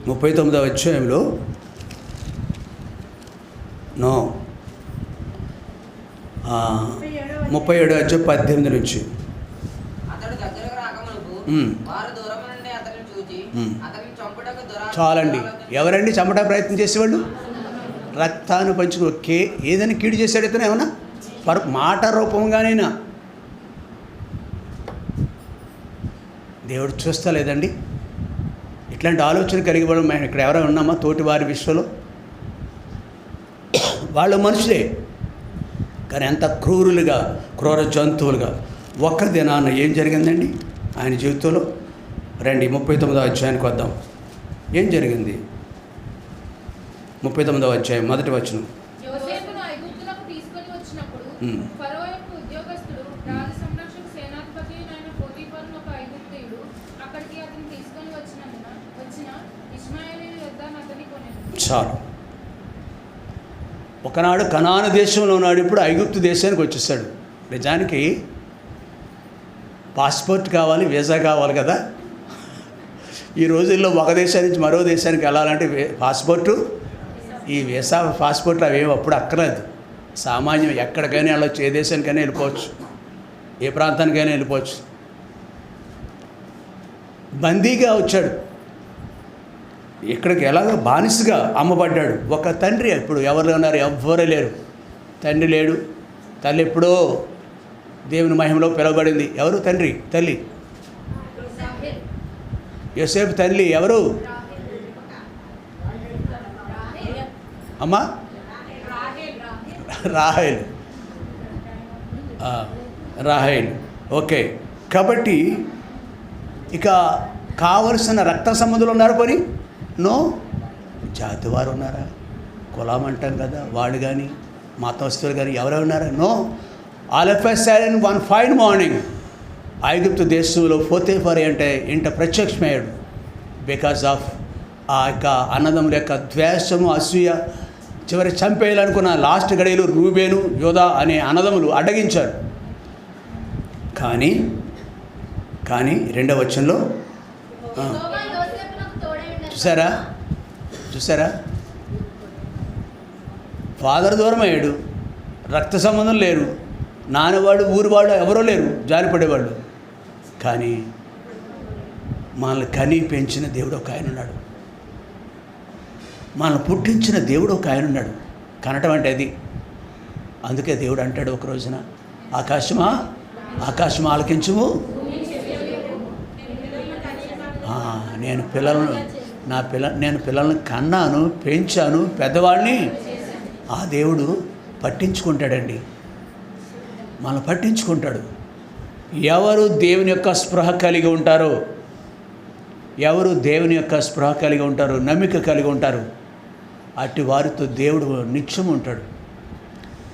39వ అధ్యాయంలో 37వ అధ్యాయం 18 నుంచి చాలండి. ఎవరండి చంపడానికి ప్రయత్నం చేసేవాళ్ళు? రక్తాన్ని పంచుకు ఏదైనా కీడు చేశాడు ఇతను. ఏమన్నా మాట రూపంగానైనా దేవుడు చూస్తా లేదండి. ఇట్లాంటి ఆలోచన కలిగి మనం ఇక్కడ ఎవరైనా ఉన్నామా? తోటి వారి విషయంలో వాళ్ళు మనుషులే, కానీ ఎంత క్రూర జంతువులుగా. ఒక్క దినాన ఏం జరిగిందండి ఆయన జీవితంలో? రండి 39వ అధ్యాయానికి వద్దాం. ఏం జరిగింది? 39వ అధ్యాయం మొదటి వచనం. యోసేపును ఐగుప్తునకు తీసుకొని వచ్చినప్పుడు ఫరో యొక్క ఉద్యోగస్తుడు రాజు సంరక్షక సేనాధిపతి అయిన పోతీఫరును ఒక ఐగుప్తీయుడు అక్కడికి అతను తీసుకొని వచ్చిన ఇష్మాయేలీయుల యొద్ద అతన్ని కొనెను. చాలు. ఒకనాడు కనాను దేశంలో ఉన్నాడు, ఇప్పుడు ఐగుప్తు దేశానికి వచ్చేసాడు. నిజానికి పాస్పోర్ట్ కావాలి, వీసా కావాలి కదా. ఈ రోజుల్లో ఒక దేశం నుంచి మరో దేశానికి వెళ్ళాలంటే పాస్పోర్టు, ఈ వీసా పాస్పోర్ట్లు అవేమి అప్పుడు అక్కర్లేదు. సామాన్యం ఎక్కడికైనా వెళ్ళొచ్చు, ఏ దేశానికైనా వెళ్ళిపోవచ్చు, ఏ ప్రాంతానికైనా వెళ్ళిపోవచ్చు. బందీగా వచ్చాడు, ఇక్కడికి ఎలాగ బానిసగా అమ్మబడ్డాడు. ఒక తండ్రి, ఇప్పుడు ఎవరు ఉన్నారు? ఎవ్వరూ లేరు. తండ్రి లేడు, తల్లి ఎప్పుడో దేవుని మహిమలో పిలువబడింది. ఎవరు తండ్రి? తల్లి. యోసేపు తల్లి ఎవరు? అమ్మా రాహేల్. ఓకే. కాబట్టి ఇక కావలసిన రక్త సంబంధులు ఉన్నారు పని? నో. జాతి వారు ఉన్నారా? కులం అంటాం కదా, వాళ్ళు కానీ మతస్థులు కానీ ఎవరు ఉన్నారా? నో. All of a sudden one fine morning ఐగుప్తు దేశంలో పోతేఫర్ అంటే ఇంట ప్రత్యక్షమయ్యాడు. బికాజ్ ఆఫ్ ఆ యొక్క అన్నదమ్ముల యొక్క ద్వేషము, అసూయ, చివరి చంపేయాలనుకున్న లాస్ట్ గడియలు రూబేను, యోధా అనే అన్నదమ్ములు అడ్డగించారు. కానీ 2వ వచనంలో యెహోవా యోసేపునకు తోడై ఉండెను. చూసారా ఫాదర్ దూరం అయ్యాడు, రక్త సంబంధం లేరు, నాన్నవాడు ఊరివాడు ఎవరో లేరు జాలిపడేవాళ్ళు. కానీ మనల్ని కని పెంచిన దేవుడు ఒక ఆయన ఉన్నాడు, మనల్ని పుట్టించిన దేవుడు ఒక ఆయన ఉన్నాడు. కనటం అంటే అది. అందుకే దేవుడు అంటాడు ఒక రోజున, ఆకాశమా ఆలకించుము, నేను పిల్లలను కన్నాను, పెంచాను, పెద్దవాళ్ళని. ఆ దేవుడు పట్టించుకుంటాడండి, మనం పట్టించుకుంటాడు. ఎవరు దేవుని యొక్క స్పృహ కలిగి ఉంటారో, నమ్మిక కలిగి ఉంటారు, అట్టి వారితో దేవుడు నిత్యం ఉంటాడు.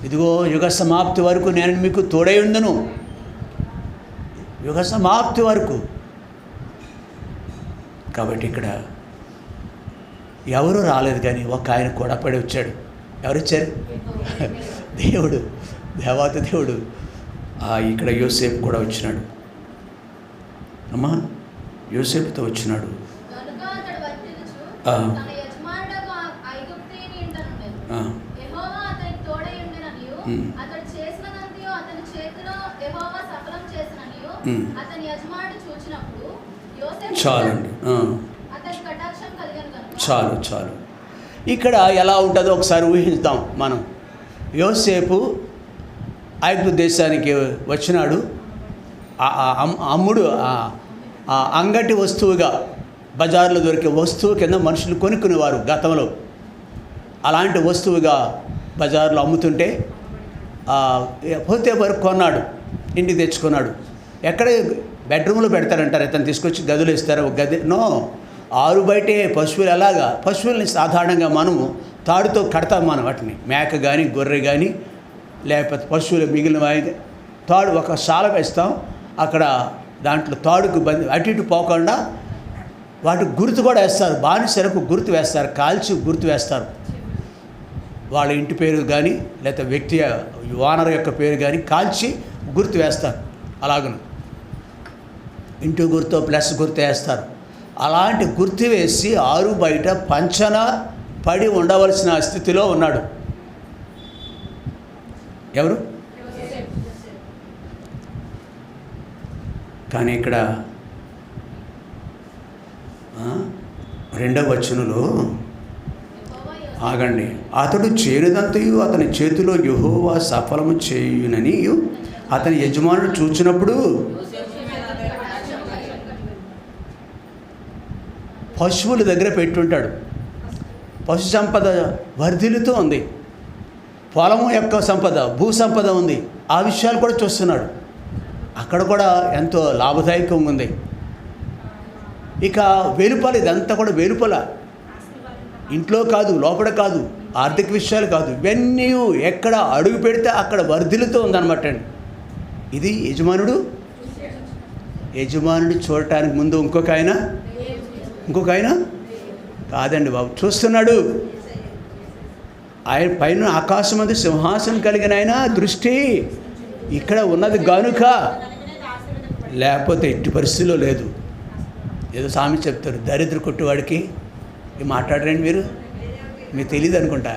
ఇదిగో యుగ సమాప్తి వరకు నేను మీకు తోడై ఉండును. యుగ సమాప్తి వరకు. కాబట్టి ఇక్కడ ఎవరు రాలేదు, కానీ ఒక ఆయన కూడా పడి వచ్చాడు. ఎవరిచ్చారు? దేవాతి దేవుడు. ఇక్కడ యోసేపు కూడా వచ్చినాడు. అమ్మా, యోసేపుతో వచ్చినాడు. కనుక అతడు వర్తిల్లుచు ఆ. తన యజమానుడగు ఐగుప్తీయుని ఇంట నుండెను. యెహోవా అతనికి తోడై ఉండెననియు, అతడు చేసినదంతయు అతని చేతిలో యెహోవా సఫలం చేసిననియు అతని యజమానుడు చూచినప్పుడు యోసేపు చాలండి. అతని కటాక్షం కలిగెను గనుక. చాలు. ఇక్కడ ఎలా ఉంటుందో ఒకసారి ఊహిస్తాం మనం. యోసేపు ఐగుప్తు దేశానికి వచ్చినాడు. అమ్ముడు అంగటి వస్తువుగా, బజార్లో దొరికే వస్తువు కింద మనుషులు కొనుక్కునేవారు గతంలో. అలాంటి వస్తువుగా బజార్లో అమ్ముతుంటే పోతే వరకు కొన్నాడు, ఇంటికి తెచ్చుకున్నాడు. ఎక్కడ బెడ్రూమ్లో పెడతారంటారు, ఇతను తీసుకొచ్చి గదులు ఇస్తారు. ఒక గది ఆరు బయటే పశువులు. ఎలాగా పశువుల్ని సాధారణంగా మనము తాడుతో కడతాం, మనం వాటిని, మేక కానీ గొర్రె కానీ లేకపోతే పశువులు మిగిలిన తాడు ఒక శాల వేస్తాం. అక్కడ దాంట్లో తాడుకు బంది అటు ఇటు పోకుండా వాటికి గుర్తు కూడా వేస్తారు. బానిసలకు గుర్తు వేస్తారు, కాల్చి గుర్తు వేస్తారు. వాళ్ళ ఇంటి పేరు కానీ లేకపోతే వ్యక్తి ఓనర్ యొక్క పేరు కానీ కాల్చి గుర్తు వేస్తారు. అలాగను ఇంటి గుర్తు ప్లస్ గుర్తు వేస్తారు. అలాంటి గుర్తు వేసి ఆరు బయట పంచన పడి ఉండవలసిన స్థితిలో ఉన్నాడు. ఎవరు? కానీ ఇక్కడ 2వ వచనంలో ఆగండి. అతడు చేరినంతయు అతని చేతిలో యెహోవా సఫలము చేయునని అతని యజమానుడు చూచినప్పుడు పశువుల దగ్గర పెట్టుంటాడు. పశు సంపద వర్ధిల్లుతూ ఉంది, పొలము యొక్క సంపద, భూ సంపద ఉంది. ఆ విషయాలు కూడా చూస్తున్నాడు. అక్కడ కూడా ఎంతో లాభదాయకంగా ఉంది. ఇక వెలుపల, ఇదంతా కూడా వెలుపల, ఇంట్లో కాదు, లోపల కాదు, ఆర్థిక విషయాలు కాదు, ఇవన్నీ ఎక్కడ అడుగు పెడితే అక్కడ వర్ధిల్లుతూ ఉందన్నమాట అండి. ఇది యజమానుడు చూడటానికి ముందు ఇంకొక ఆయన కాదండి బాబు, చూస్తున్నాడు. ఆయన పైన ఆకాశం అందు సింహాసనం కలిగిన ఆయన దృష్టి ఇక్కడ ఉన్నది గనుక, లేకపోతే ఎట్టి పరిస్థితిలో లేదు. ఏదో సామెత చెప్తారు, దరిద్ర కొట్టువాడికి మాట్లాడరండి మీరు, మీకు తెలియదు అనుకుంటా.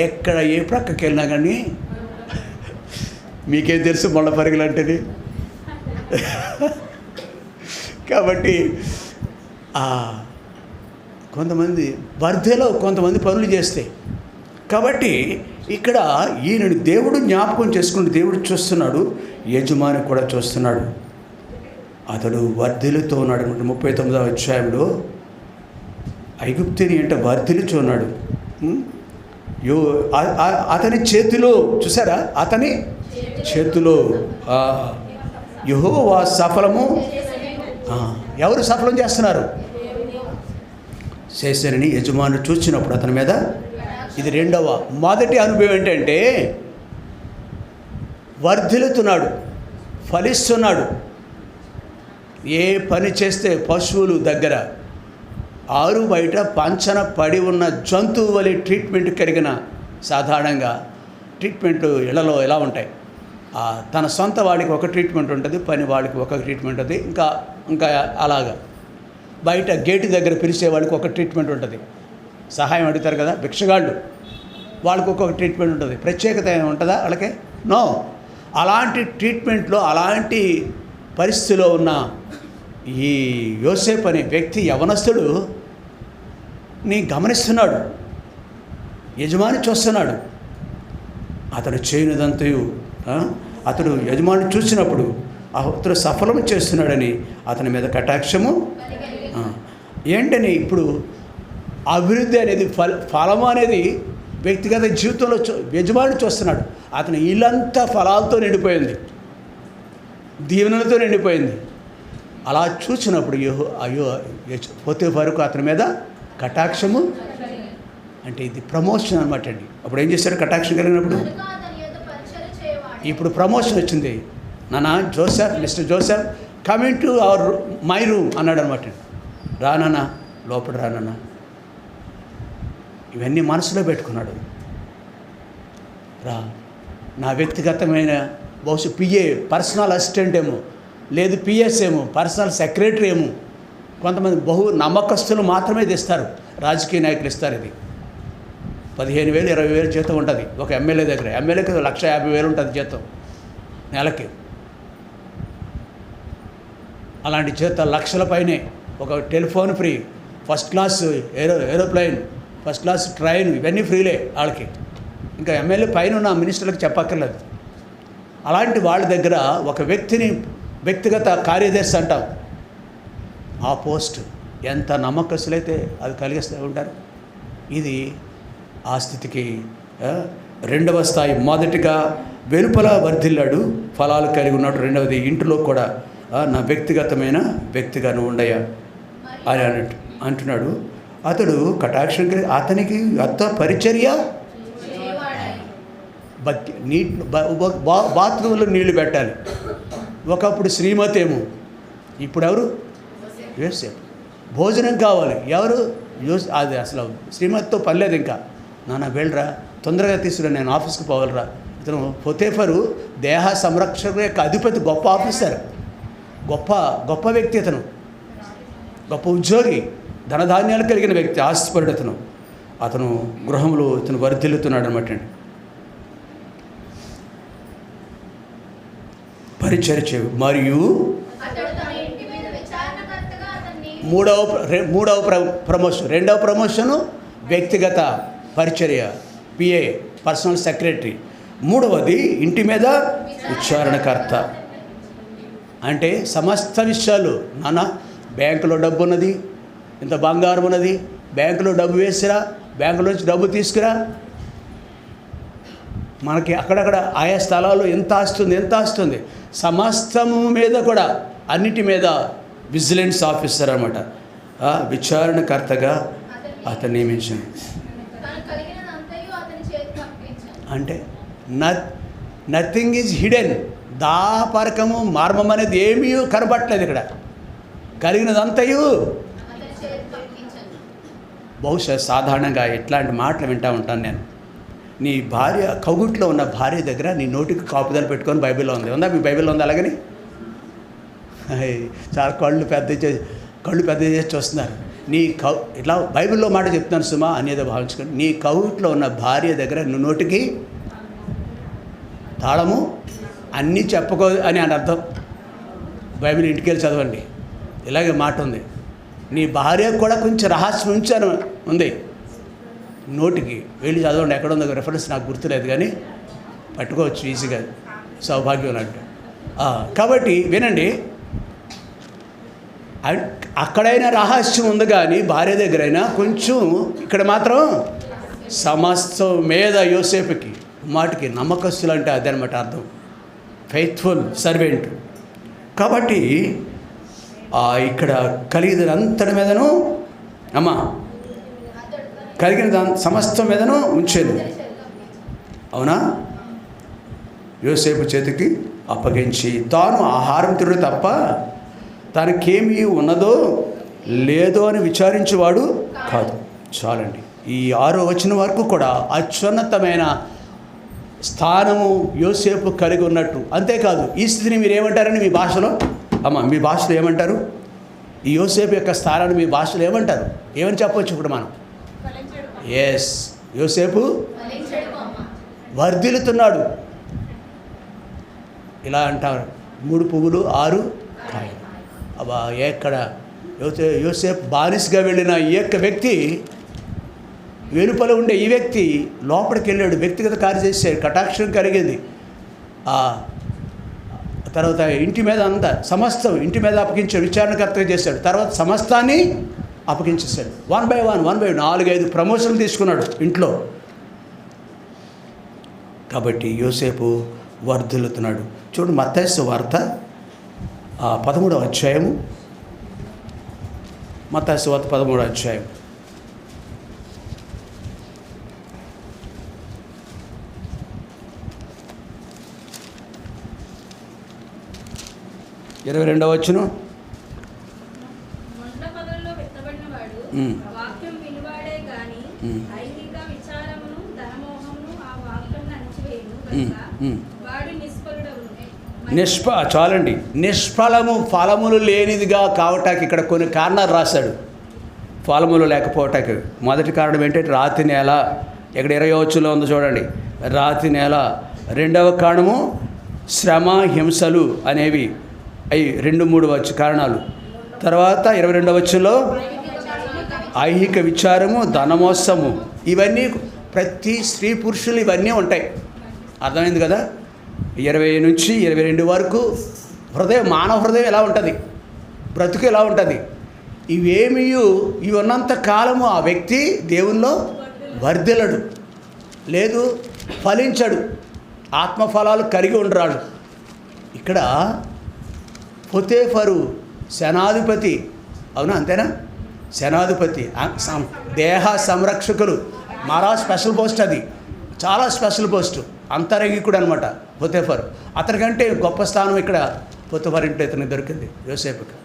ఎక్కడ ఏ ప్రక్కకి వెళ్ళినా కానీ మీకేం తెలుసు మొళ్ళ పరుగులు అంటేది. కాబట్టి కొంతమంది వర్ధలో కొంతమంది పనులు చేస్తే, కాబట్టి ఇక్కడ ఈయనని దేవుడు జ్ఞాపకం చేసుకుని దేవుడు చూస్తున్నాడు, యజమాని కూడా చూస్తున్నాడు. అతడు వర్ధిల్లుతో ఉన్నాడు. 39వ అధ్యాయంలో ఐగుప్తుని అంటే వర్ధిల్లుచు ఉన్నాడు. అతని చేతిలో, చూసారా, అతని చేతిలో యెహోవా సఫలము. ఎవరు సఫలం చేస్తున్నారు? చేశారని యజమానుడు చూసినప్పుడు అతని మీద. ఇది రెండవ. మొదటి అనుభవం ఏంటంటే వర్ధిల్లుతున్నాడు, ఫలిస్తున్నాడు. ఏ పని చేస్తే పశువులు దగ్గర ఆరు బయట పంచన పడి ఉన్న జంతువు వలె ట్రీట్మెంట్ కలిగిన, సాధారణంగా ట్రీట్మెంట్ ఇళ్లలో ఎలా ఉంటాయి, తన సొంత వాడికి ఒక ట్రీట్మెంట్ ఉంటుంది, పని వాడికి ఒక ట్రీట్మెంట్ ఉంటుంది, ఇంకా అలాగా బయట గేటు దగ్గర పిలిచే వాళ్ళకి ఒక ట్రీట్మెంట్ ఉంటుంది. సహాయం అడుగుతారు కదా భిక్షగాళ్ళు, వాళ్ళకి ఒక్కొక్క ట్రీట్మెంట్ ఉంటుంది. ప్రత్యేకత ఏమి ఉంటుందా వాళ్ళకి? నో. అలాంటి ట్రీట్మెంట్లో, అలాంటి పరిస్థితిలో ఉన్న ఈ యోసేపు అనే వ్యక్తి, యవనస్తుడు ని గమనిస్తున్నాడు, యజమాని చూస్తున్నాడు. అతడు చేయనిదంతయు అతడు యజమాని చూసినప్పుడు అతడు సఫలం చేస్తున్నాడని అతని మీద కటాక్షము. ఏంటని ఇప్పుడు అభివృద్ధి అనేది ఫలము అనేది వ్యక్తిగత జీవితంలో యజమాని చూస్తున్నాడు. అతని ఇల్లంతా ఫలాలతో నిండిపోయింది, దీవెనలతో నిండిపోయింది. అలా చూసినప్పుడు అయ్యో పోతీఫరుకు అతని మీద కటాక్షము, అంటే ఇది ప్రమోషన్ అనమాట అండి. అప్పుడు ఏం చేశారు? కటాక్షం కలిగినప్పుడు ఇప్పుడు ప్రమోషన్ వచ్చింది. నాన్న Joseph, mister Joseph, coming to my room అన్నాడు అనమాట. రానన్న, లోపల రానన్న. ఇవన్నీ మనసులో పెట్టుకున్నాడు. రా, నా వ్యక్తిగతమైన బహుశా పిఏ, పర్సనల్ అసిస్టెంట్ ఏమో, లేదు పిఎస్ ఏమో, పర్సనల్ సెక్రటరీ ఏమో. కొంతమంది బహు నమ్మకస్తులు మాత్రమే తెస్తారు, రాజకీయ నాయకులు ఇస్తారు. ఇది 15,000 20,000 జీతం ఉంటుంది ఒక ఎమ్మెల్యే దగ్గర. ఎమ్మెల్యేకి 1,50,000 ఉంటుంది జీతం నెలకి. అలాంటి జీతాలు లక్షల పైనే. ఒక telephone free, first class aeroplane, first class train, ఇవన్నీ ఫ్రీలే వాళ్ళకి. ఇంకా ఎమ్మెల్యే పైన ఉన్న మినిస్టర్లకు చెప్పక్కర్లేదు. అలాంటి వాళ్ళ దగ్గర ఒక వ్యక్తిని వ్యక్తిగత కార్యదర్శి అంటాం. ఆ పోస్ట్ ఎంత నమ్మకస్తులైతే అది కలిగిస్తూ ఉంటారు. ఇది ఆ స్థితికి రెండవ స్థాయి. మొదటిగా వెలుపల వర్ధిల్లాడు, ఫలాలు కలిగి ఉన్నాడు. రెండవది ఇంటిలో కూడా నా వ్యక్తిగతమైన వ్యక్తిగా నువ్వు ఉండయా అని అంటున్నాడు. అతడు కటాక్షం కలిగి అతనికి అత్త పరిచర్య, బాత్రూంలో నీళ్లు పెట్టాలి. ఒకప్పుడు శ్రీమతి ఏమో, ఇప్పుడు ఎవరు? యోసేపు. భోజనం కావాలి, ఎవరు? అది అసలు శ్రీమతితో పనిలేదు. ఇంకా నాన్న వెళ్ళరా, తొందరగా తీసుకురా, నేను ఆఫీస్కి పోవాలరా. ఇతను పోతీఫరు దేహ సంరక్షణ యొక్క అధిపతి, గొప్ప ఆఫీసర్, గొప్ప వ్యక్తి. ఇతను గొప్ప ఉద్యోగి, ధనధాన్యాలు కలిగిన వ్యక్తి, ఆస్తిపరుడు. అతను గృహంలో ఇతను వర్ధిల్లుతున్నాడు అనమాట అండి. పరిచర్య. మరియు మూడవ ప్రమోషన్, రెండవ ప్రమోషను వ్యక్తిగత పరిచర్య, పిఏ, పర్సనల్ సెక్రటరీ. మూడవది ఇంటి మీద విచారణకర్త. అంటే సమస్త విషయాలు, నాన్న బ్యాంకులో డబ్బు ఉన్నది, ఇంత బంగారం ఉన్నది, బ్యాంకులో డబ్బు వేసిరా, బ్యాంకులో నుంచి డబ్బు తీసుకురా. మనకి అక్కడక్కడ ఆయా స్థలాల్లో ఎంత ఆస్తుంది, సమస్తము మీద కూడా, అన్నిటి మీద విజిలెన్స్ ఆఫీసర్ అన్నమాట, విచారణకర్తగా అతను నియమించింది. అంటే నథింగ్ ఈజ్ హిడెన్. దాపరకము, మార్మం అనేది ఏమీ కనబట్టలేదు ఇక్కడ. కలిగినదంతయు బహుశా సాధారణంగా ఇట్లాంటి మాటలు వింటూ ఉంటాను నేను. నీ భార్య, కౌగుట్లో ఉన్న భార్య దగ్గర నీ నోటికి కాపుదలు పెట్టుకొని బైబిల్లో ఉందా? మీ బైబిల్లో ఉంది అలాగని? చాలా కళ్ళు పెద్ద చేసి చూస్తున్నారు. ఇట్లా బైబిల్లో మాట చెప్తున్నాను సుమా అనేది భావించుకొని, నీ కౌగుట్లో ఉన్న భార్య దగ్గర నువ్వు నోటికి తాళము అన్నీ చెప్పుకో అని అర్థం. బైబిల్ ఇంటికి వెళ్ళి చదవండి, ఇలాగే మాట ఉంది. నీ భార్య కూడా కొంచెం రహస్యం ఉంచాను ఉంది, నోటికి వెళ్ళి చదవండి. ఎక్కడ ఉందో రెఫరెన్స్ నాకు గుర్తులేదు, కానీ పట్టుకోవచ్చు ఈజీగా, సౌభాగ్యం అంటే. కాబట్టి వినండి, అక్కడైనా రహస్యం ఉంది, కానీ భార్య దగ్గరైనా కొంచెం. ఇక్కడ మాత్రం సమస్తం మీద యోసేపుకి మాటికి నమ్మకస్తులు అంటే అదనమాట అర్థం, ఫెయిత్ఫుల్ సర్వెంట్. కాబట్టి ఇక్కడ కలిగిన అంతటి మీదను కలిగిన సమస్తం మీదను ఉంచాను. అవునా? యోసేపు చేతికి అప్పగించి తాను ఆహారం తిరుడు తప్ప తనకేమీ ఉన్నదో లేదో అని విచారించేవాడు కాదు. చాలండి. ఈ 6వ వచనం వరకు కూడా అత్యున్నతమైన స్థానము యోసేపు కలిగి ఉన్నట్టు. అంతేకాదు, ఈ స్థితిని మీరు ఏమంటారని మీ భాషలో, మీ భాషలో ఏమంటారు? ఈ యోసేపు యొక్క స్థానాన్ని మీ భాషలో ఏమంటారు? ఏమని చెప్పవచ్చు ఇప్పుడు మనం? ఎస్, యోసేపు వర్ధిల్లుతున్నాడు. ఇలా అంటారు, 3 పువ్వులు 6 కాయలు. అబ్బా, ఎక్కడ యోసేపు బానిసగా వెళ్ళిన ఈ యొక్క వ్యక్తి, వెలుపల ఉండే ఈ వ్యక్తి లోపలికి వెళ్ళాడు, వ్యక్తిగత కార్యం చేశాడు, కటాక్షం కలిగింది. తర్వాత ఇంటి మీద అంతా సమస్తం ఇంటి మీద అప్పగించాడు, విచారణకర్తగా చేశాడు. తర్వాత సమస్తాన్ని అప్పగించేశాడు. 1 by 1 4-5 ప్రమోషన్లు తీసుకున్నాడు ఇంట్లో. కాబట్టి యోసేపు వర్ధిల్లుతున్నాడు. చూడు, మత్తయి సువార్త 13వ అధ్యాయము, మత్తయి సువార్త 13వ అధ్యాయం. ఇరవై 22వ వచనం. మండపదల్లో పెట్టబడిన వాడు వాక్యం వినివాడే గాని ఐహిక విచారమును ధనమోహమును ఆ వాక్యం అణచివేయును కనుక వాడు నిష్ఫలుడవును. చాలండి. నిష్ఫలము, ఫలములు లేనిదిగా కావటానికి ఇక్కడ కొన్ని కారణాలు రాశాడు. ఫలములు లేకపోవటానికి మొదటి కారణం ఏంటంటే రాతి నేల. ఇక్కడ 20వ వచనంలో ఉందో చూడండి, రాతి నేల. 2వ కారణము శ్రమ, హింసలు అనేవి, అవి 2-3 కారణాలు. తర్వాత 22వ వచనంలో ఐహిక విచారము, ధనమోసము, ఇవన్నీ ప్రతి స్త్రీ పురుషులు ఇవన్నీ ఉంటాయి. అర్థమైంది కదా? 20 నుంచి 22 వరకు హృదయం, మానవ హృదయం ఎలా ఉంటుంది, బ్రతుకు ఎలా ఉంటుంది, ఇవి ఉన్నంత కాలము ఆ వ్యక్తి దేవునిలో వర్ధిల్లడు, లేదు ఫలించడు, ఆత్మఫలాలు కలిగి ఉండరాడు. ఇక్కడ పొతేఫరు సేనాధిపతి, అవునా? అంతేనా? సేనాధిపతి, దేహ సంరక్షకులు, మరా స్పెషల్ పోస్ట్, అది చాలా స్పెషల్ పోస్ట్, అంతరంగికుడు అనమాట పొతేఫరు. అతనికంటే గొప్ప స్థానం ఇక్కడ పొతేఫర్ ఇంట్లో ఇతనికి దొరికింది యోసేపుకి.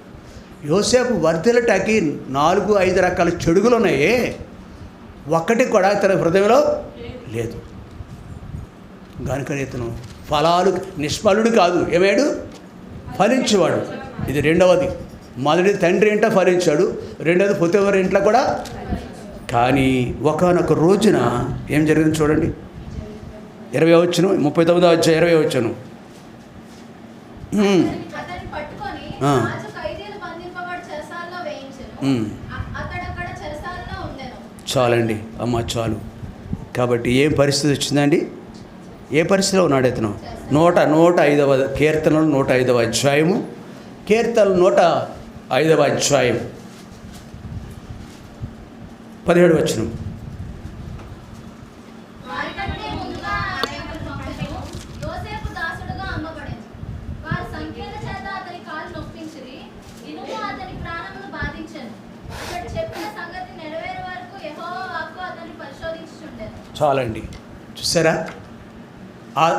యోసేపు వర్ధిల్లటానికి 4-5 రకాల చెడుగులు ఉన్నాయి, ఒక్కటి కూడా ఇతని హృదయంలో లేదు. కనుక ఇతను ఫలాలు, నిష్ఫలుడు కాదు, ఏమేడు ఫలించేవాడు. ఇది 2వది. మొదటి తండ్రి ఇంట ఫలించాడు, 2వది పొతేఫర్ ఇంట్లో కూడా. కానీ ఒకానొక రోజున ఏం జరిగింది చూడండి, 20వ వచనం, 39వ అధ్యాయం 20వ వచనం. చాలండి అమ్మ, చాలు. కాబట్టి ఏం పరిస్థితి వచ్చిందండి? ఏ పరిస్థితిలో ఉన్నాడు ఇతను? 105వ కీర్తనలు 105వ అధ్యాయము, కీర్తనలు 105వ అధ్యాయం 17వ వచనం. చాలండి, చూసారా?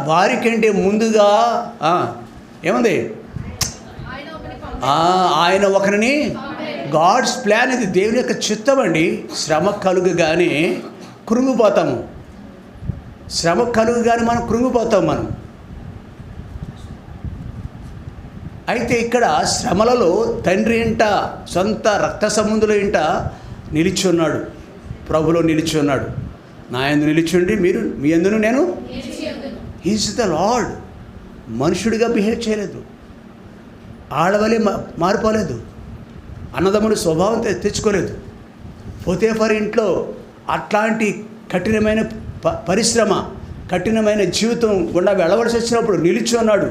వారికంటే ముందుగా ఏముంది? ఆయన ఒకరిని, గాడ్స్ ప్లాన్, ఇది దేవుని యొక్క చిత్తం అండి. శ్రమ కలుగుగానే కృంగిపోతాము, శ్రమ కలుగుగానే మనం కృంగిపోతాం మనం. అయితే ఇక్కడ శ్రమలలో తండ్రి ఇంట, సొంత రక్త సంబంధుల ఇంట నిలిచి ఉన్నాడు, ప్రభులో నిలిచి ఉన్నాడు. నా యందు నిలిచిండి, మీరు మీ యందును నేను. He's the Lord. మనుషుడిగా బిహేవ్ చేయలేదు, ఆడవలే మారిపోలేదు, అన్నదమ్ముడు స్వభావం తెచ్చుకోలేదు. పొతేఫర్ ఇంట్లో అట్లాంటి కఠినమైన పరిశ్రమ, కఠినమైన జీవితం గుండా వెళ్ళవలసి వచ్చినప్పుడు నిలిచి ఉన్నాడు,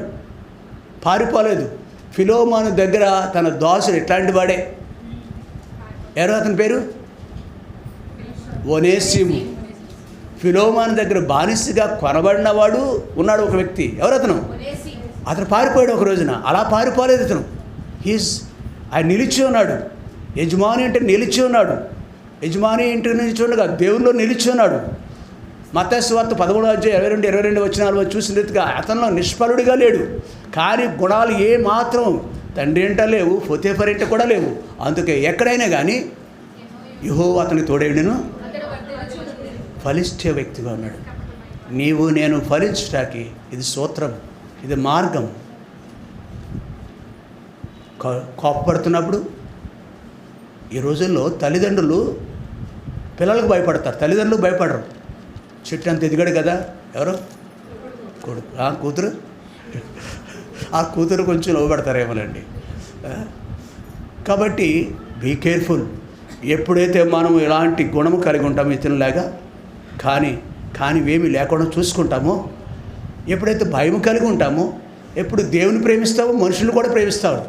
పారిపోలేదు. ఫిలోమాను దగ్గర తన దాసుడు ఎట్లాంటి వాడే, ఎవరు అతని పేరు? ఒనేసిము. ఫిలోమాను దగ్గర బానిసగా కొనబడినవాడు ఉన్నాడు ఒక వ్యక్తి. ఎవరు అతను? అతను పారిపోయాడు ఒక రోజున. అలా పారిపోలేదు ఇతను. ఆయన నిలిచి ఉన్నాడు. యజమాని అంటే నిలిచి ఉన్నాడు. యజమాని ఇంటి నుంచి ఉండగా దేవుల్లో నిలిచి ఉన్నాడు. మత్తయి సువార్త 13:22 వచనాలు చూసిన రీతిగా అతనిలో నిష్ఫలుడిగా లేడు, కానీ గుణాలు ఏ మాత్రం తండ్రి ఇంట లేవు, పోతీఫర్ ఇంట కూడా లేవు. అందుకే ఎక్కడైనా కానీ యెహోవా అతనికి తోడేయుడును, ఫలిష్ఠ వ్యక్తిగా ఉన్నాడు. నీవు నేను ఫలించటానికి ఇది సూత్రం, ఇది మార్గం. కోపపడుతున్నప్పుడు ఈ రోజుల్లో తల్లిదండ్రులు పిల్లలకు భయపడతారు, తల్లిదండ్రులు భయపడరు. చెట్టు అంత ఎదిగాడు కదా, ఎవరు కొడుకు కూతురు, ఆ కూతురు కొంచెం లోబడతారేమోనండి. కాబట్టి బీ కేర్ఫుల్. ఎప్పుడైతే మనం ఇలాంటి గుణము కలిగి ఉంటామో ఇతనిలాగా, కానీ ఏమీ లేకుండా చూసుకుంటామో, ఎప్పుడైతే భయం కలిగి ఉంటామో, ఎప్పుడు దేవుని ప్రేమిస్తామో మనుషులు కూడా ప్రేమిస్తావు,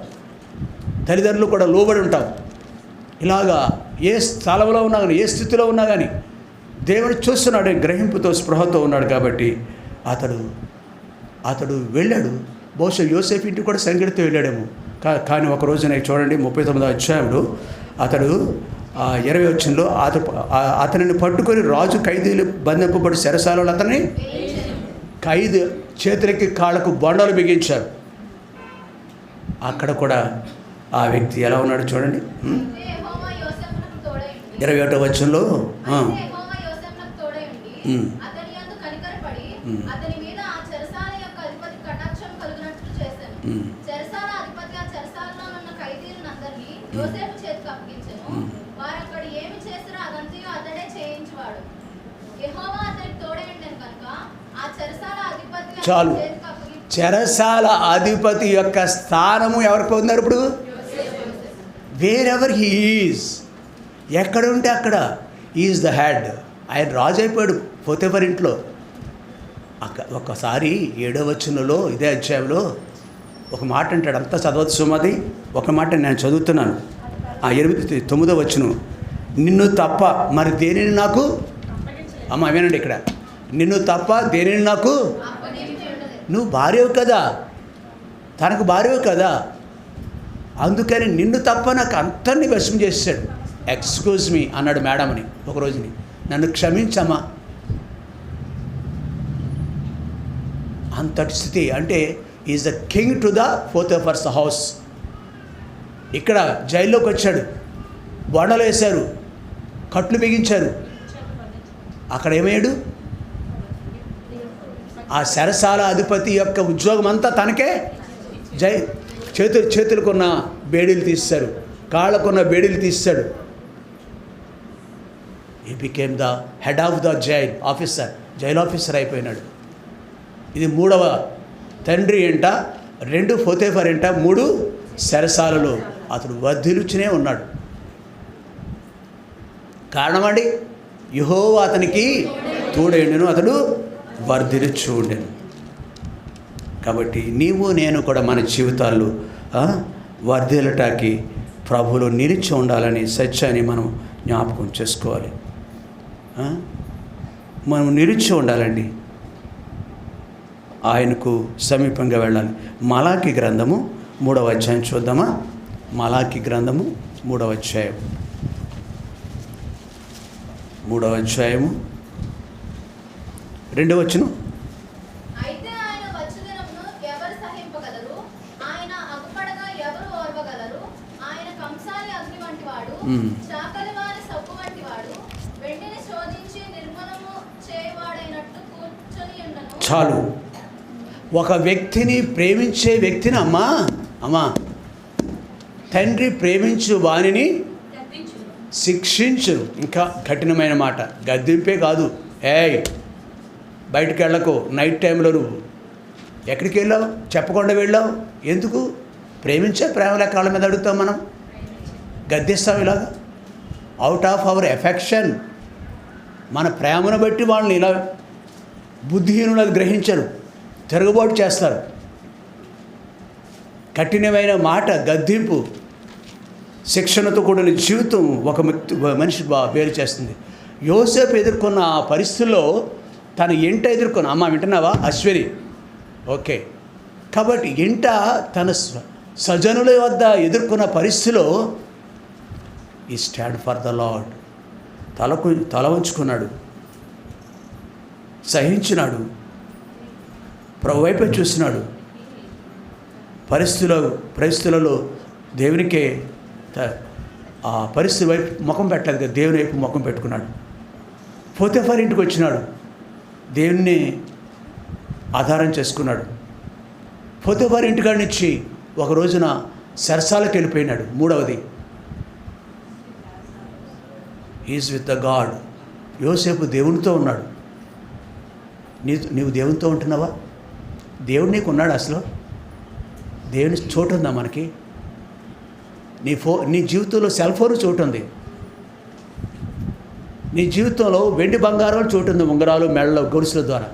తల్లిదండ్రులు కూడా లోబడి ఉంటావు. ఇలాగా ఏ స్థలంలో ఉన్నా కానీ, ఏ స్థితిలో ఉన్నా కానీ దేవుడు చూస్తున్నాడు, గ్రహింపుతో స్పృహతో ఉన్నాడు. కాబట్టి అతడు వెళ్ళాడు. బహుశా యోసేపు ఇంటికి కూడా సంగడితో వెళ్ళాడేమో. కానీ ఒక రోజున చూడండి 39వ అధ్యాయంలో అతడు 20 వచనంలో అతనిని పట్టుకొని రాజు ఖైదీలు బంధింపబడి చెరసాలలో అతన్ని ఖైదీ చేతులకి కాళ్ళకు బొండలు బిగించారు. అక్కడ కూడా ఆ వ్యక్తి ఎలా ఉన్నాడు చూడండి. 21వ వచనంలో చాలు. చెరసాల అధిపతి యొక్క స్థానము ఎవరికి పొందారు ఇప్పుడు? వేరెవర్ హీ ఈజ్, ఎక్కడ ఉంటే అక్కడ ఈజ్ ద హెడ్. ఆయన రాజు అయిపోయాడు పోతీఫర్ ఇంట్లో. ఒకసారి 7వ వచనంలో ఇదే అధ్యాయంలో ఒక మాట అంటాడు, అంతా చదవద్దు సుమది, ఒక మాట నేను చదువుతున్నాను. 9వ వచనం, నిన్ను తప్ప మరి దేనిని నాకు, అమ్మ వినండి ఇక్కడ, నిన్ను తప్ప దేనిని నాకు, నువ్వు భార్యవు కదా, తనకు భార్యవు కదా, అందుకని నిన్ను తప్ప నాకు అంతని వశం చేశాడు. ఎక్స్క్యూజ్ మీ అన్నాడు మేడంని ఒక రోజుని, నన్ను క్షమించమ్మా. అంతటి స్థితి అంటే is the king to the Potiphar's house. ఇక్కడ జైల్లోకి వచ్చాడు, బొండలు వేశారు, కట్లు బిగించారు. అక్కడ ఏమయ్యాడు? ఆ చెరసాల అధిపతి యొక్క ఉద్యోగం అంతా తనకే. చేతులకున్న బేడీలు తీశారు, కాళ్ళకున్న బేడీలు తీశాడు. ఈ became the head of the jail officer అయిపోయినాడు. ఇది 3వ తండ్రి ఏంట, 2 పోతీఫర్ ఏంట, 3 చెరసాలలో అతడు వర్ధిల్లుచునే ఉన్నాడు. కారణమండి, యెహోవా అతనికి తోడేండును, అతడు వర్ధిల్లుచు ఉండెను. కాబట్టి నీవు నేను కూడా మన జీవితాల్లో వర్ధిల్లటానికి ప్రభువులో నిలిచి ఉండాలని సత్యాన్ని మనం జ్ఞాపకం చేసుకోవాలి. మనం నిలిచి ఉండాలండి, ఆయనకు సమీపంగా వెళ్ళాలి. మలాకి గ్రంథము 3వ అధ్యాయం చూద్దామా? మలాకి గ్రంథము 3వ అధ్యాయం 2వ వచనం. అయితే ఆయన వచ్చుదనమును ఎవరు సహింపగలరు? ఆయన అగుపడగా ఎవరు ఓర్వగలరు? ఆయన కంసాలి అగ్ని వంటివాడు, చాకలి వారి సబ్బు వంటివాడు, వెండిని శోధించి నిర్మలము చేయవాడైనట్టు కూర్చొని ఉండను. చాలు. ఒక వ్యక్తిని ప్రేమించే వ్యక్తిని అమ్మా తండ్రి ప్రేమించు వానిని శిక్షించు. ఇంకా కఠినమైన మాట, గద్దింపే కాదు. బయటికి వెళ్ళకు, నైట్ టైంలో నువ్వు ఎక్కడికి వెళ్ళావు, చెప్పకుండా వెళ్ళావు, ఎందుకు? ప్రేమించే ప్రేమ లెక్కల మీద అడుగుతాం మనం, గద్దిస్తాం ఇలాగా. అవుట్ ఆఫ్ అవర్ ఎఫెక్షన్, మన ప్రేమను బట్టి వాళ్ళని ఇలా బుద్ధిహీనులు గ్రహించరు, తిరుగుబాటు చేస్తారు. కఠినమైన మాట, గద్దింపు, శిక్షణతో కూడిన జీవితం ఒక మనిషి వేరు చేస్తుంది. యోసేపు ఎదుర్కొన్న ఆ పరిస్థితుల్లో తన ఇంట ఎదుర్కొన్న, అమ్మ వింటున్నావా అశ్విని? ఓకే. కాబట్టి ఇంట తన సజనుల వద్ద ఎదుర్కొన్న పరిస్థితిలో ఈ స్టాండ్ ఫర్ ద లార్డ్, తల వంచుకున్నాడు. సహించినాడు, ప్రభు వైపే చూసినాడు. పరిస్థితులలో దేవునికే ఆ పరిస్థితి వైపు ముఖం పెట్టలేదు కదా, దేవుని వైపు ముఖం పెట్టుకున్నాడు. పోతేఫర్ ఇంటికి వచ్చినాడు, దేవుణ్ణి ఆధారం చేసుకున్నాడు. పోతేఫర్ ఇంటికాడ నుంచి ఒక రోజున సరసాలకు వెళ్ళిపోయినాడు. మూడవది, ఈజ్ విత్ ద గాడ్. యోసేపు దేవునితో ఉన్నాడు. నీవు దేవునితో ఉంటున్నావా? దేవుడు నీకు ఉన్నాడు? అసలు దేవుని చోటు ఉందా మనకి? నీ జీవితంలో సెల్ ఫోన్ చోటు ఉంది, నీ జీవితంలో వెండి బంగారం చోటు ఉంది, ఉంగరాలు మెడలో గొలుసుల ద్వారా.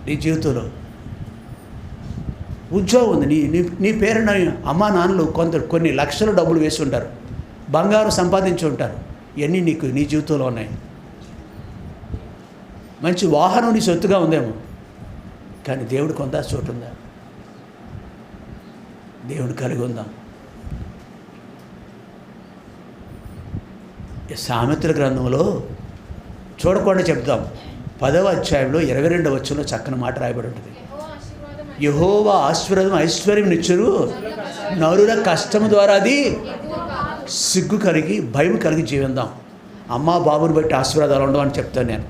నీ జీవితంలో ఉద్యోగం ఉంది, నీ పేరున అమ్మా నాన్నలు కొన్ని లక్షల డబ్బులు వేసి ఉంటారు, బంగారం సంపాదించి ఉంటారు. ఇవన్నీ నీ జీవితంలో ఉన్నాయి. మంచి వాహనం నీ సొత్తుగా ఉందేమో, కానీ దేవుడు కొంత చోటు ఉందా? దేవుడు కలిగి ఉందాం. సామెతల గ్రంథంలో చూడకుండా చెప్తాం, 10వ అధ్యాయంలో 22వ వచనంలో చక్కని మాట రాయబడి ఉంటుంది. యెహోవా ఆశీర్వాదం ఐశ్వర్యం నిచ్చురు, నరుల కష్టము ద్వారా అది సిగ్గు కలిగి భయం కలిగి జీవిద్దాం. అమ్మా బాబుని బట్టి ఆశీర్వాదాలు ఉండవు అని చెప్తాను నేను.